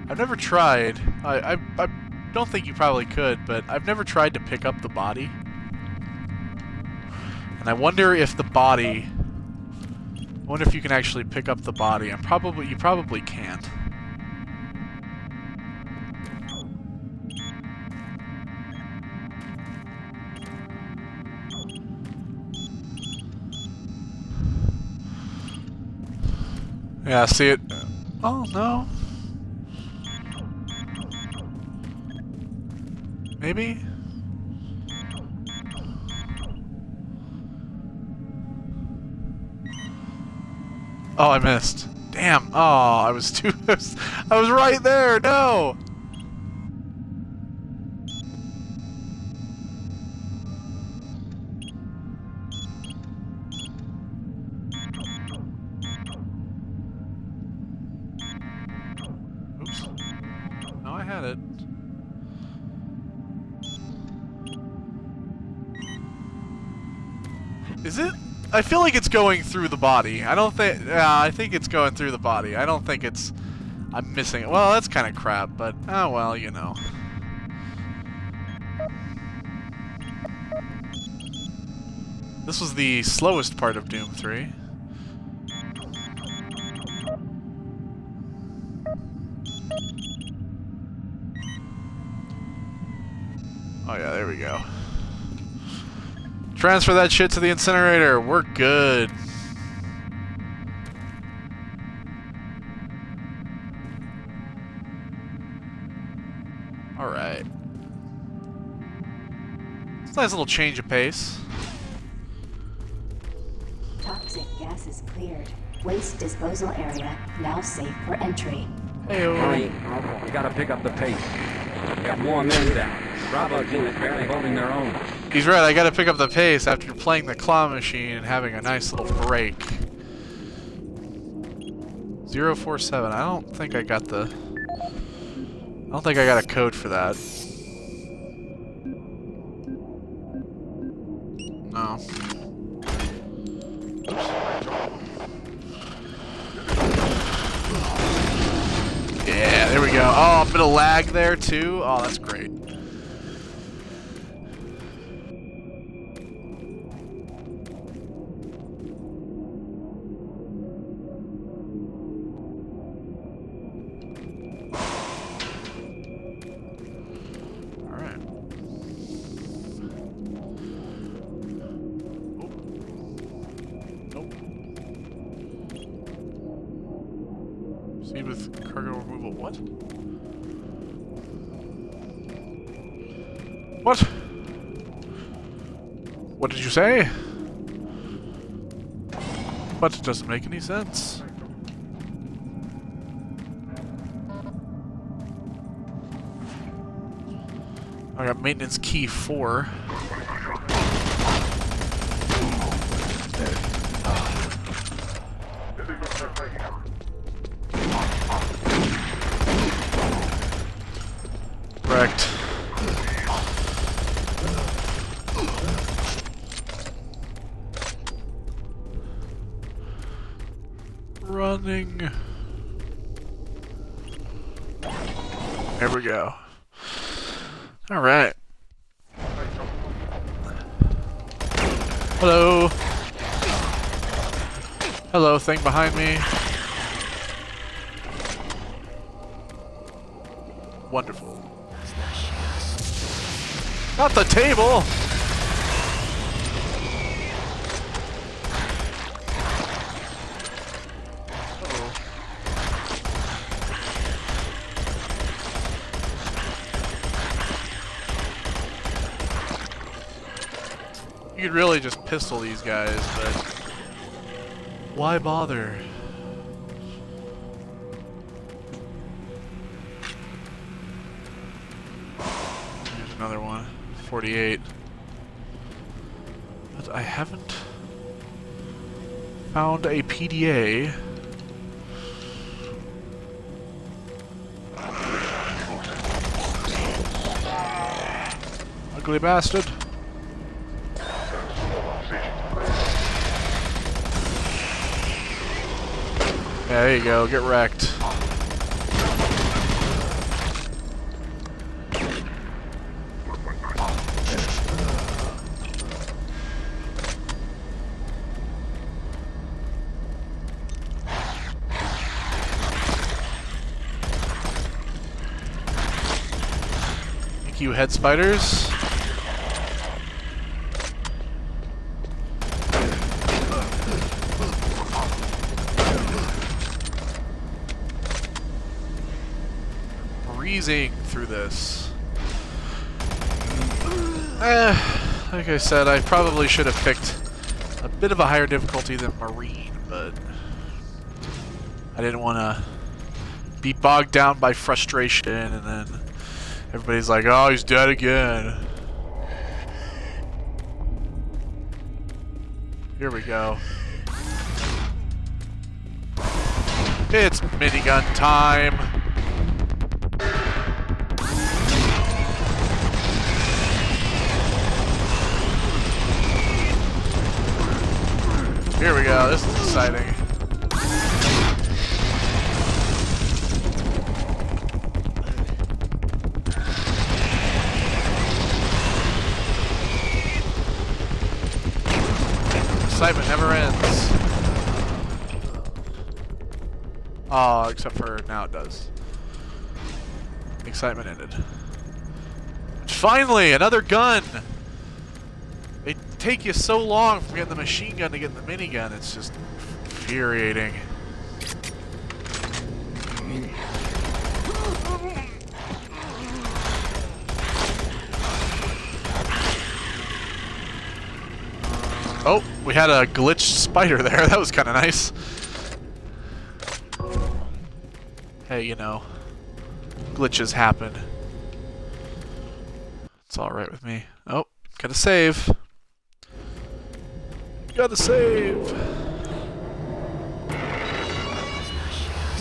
I've never tried. I don't think you probably could, but I've never tried to pick up the body. And I wonder if the body... I wonder if you can actually pick up the body. You probably can't. Yeah, see it. Oh, no. Maybe? Oh, I missed. Damn. Oh, I was too... I was right there. No! Oops. No, I had it. Is it? I feel like it's going through the body. I don't think... I think it's going through the body. I don't think it's... I'm missing it. Well, that's kind of crap, but... Oh, well, you know. This was the slowest part of Doom 3. Oh, yeah, there we go. Transfer that shit to the incinerator. We're good. Alright. It's a nice little change of pace. Toxic gas is cleared. Waste disposal area now safe for entry. Hurry. You gotta pick up the pace. We got more men down. Bravo team is barely holding their own. He's right, I gotta pick up the pace after playing the claw machine and having a nice little break. 047, I don't think I got the... I don't think I got a code for that. No. Yeah, there we go. Oh, a bit of lag there too. Oh, that's great. Proceed with cargo removal. What? What? What did you say? What? It doesn't make any sense. I got maintenance key 4. Correct. Running. There we go. All right. Hello. Hello, thing behind me. Wonderful. Not the table! You could really just pistol these guys, but why bother? Here's another one. 48. But I haven't found a PDA. Ugly bastard. Yeah, there you go, get wrecked. you, head spiders. Breezing through this. Like I said, I probably should have picked a bit of a higher difficulty than Marine, but I didn't want to be bogged down by frustration and then everybody's like, oh, he's dead again. Here we go. It's minigun time. Here we go, this is exciting. Excitement never ends. Oh, except for now it does. Excitement ended. Finally, another gun! They take you so long from getting the machine gun to getting the minigun, it's just infuriating. Oh, we had a glitched spider there. That was kind of nice. Hey, you know, glitches happen. It's alright with me. Oh, gotta save. Gotta save.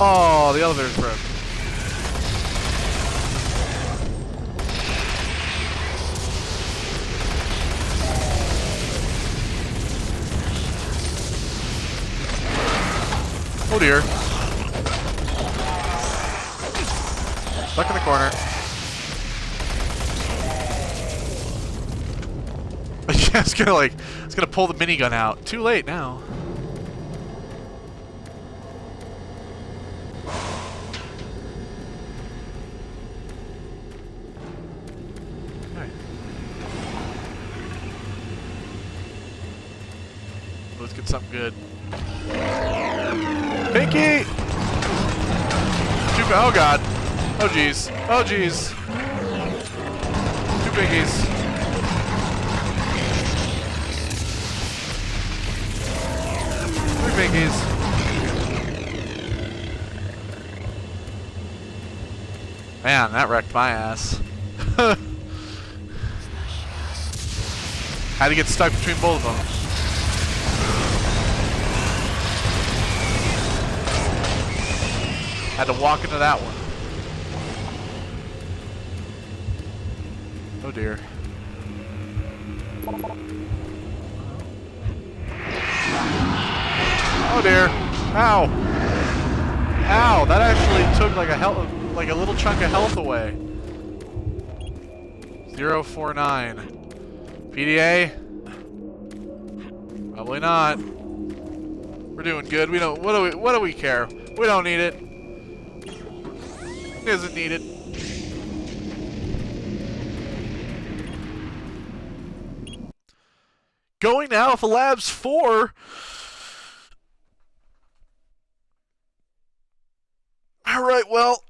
Oh, the elevator's broke. Oh dear. Stuck in the corner. Yeah, it's gonna pull the minigun out. Too late now. Okay. Let's get something good. Pinky! Oh god. Oh jeez. Oh jeez. 2 pinkies. Pinkies. Man, that wrecked my ass. Had to get stuck between both of them. Had to walk into that one. Oh dear. Oh dear. Ow. Ow, that actually took like a little chunk of health away. 049. PDA? Probably not. We're doing good. We don't what do we care? We don't need it. It isn't needed. Going to Alpha Labs 4. Alright, well,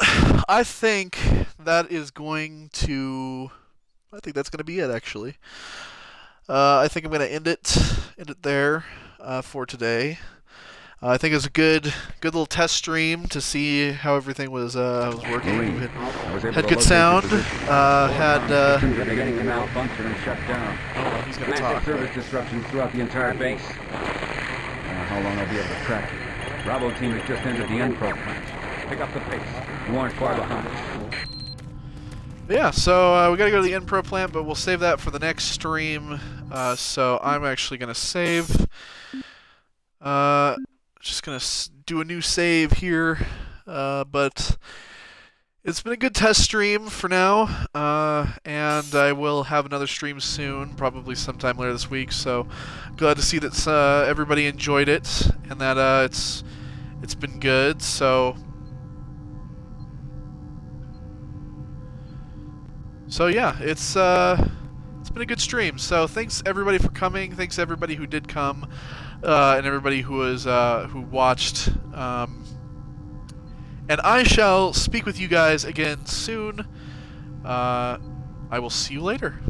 I think that is going to... I think that's going to be it, actually. I think I'm going to end it there for today. I think it was a good little test stream to see how everything was working. Had good sound. Beginning to malfunction and shut down. Oh, he's going to talk. Service disruptions throughout the entire base. How long I'll be able to track it. Bravo team has just entered the Enpro plant. Pick up the pace. You aren't far behind. Yeah, so we gotta go to the Enpro plant, but we'll save that for the next stream. So I'm actually gonna save. Just gonna do a new save here, but it's been a good test stream for now, and I will have another stream soon, probably sometime later this week. So glad to see that everybody enjoyed it and that it's been good. So So yeah, it's been a good stream. So thanks everybody for coming. Thanks everybody who did come, and everybody who was who watched. And I shall speak with you guys again soon. I will see you later.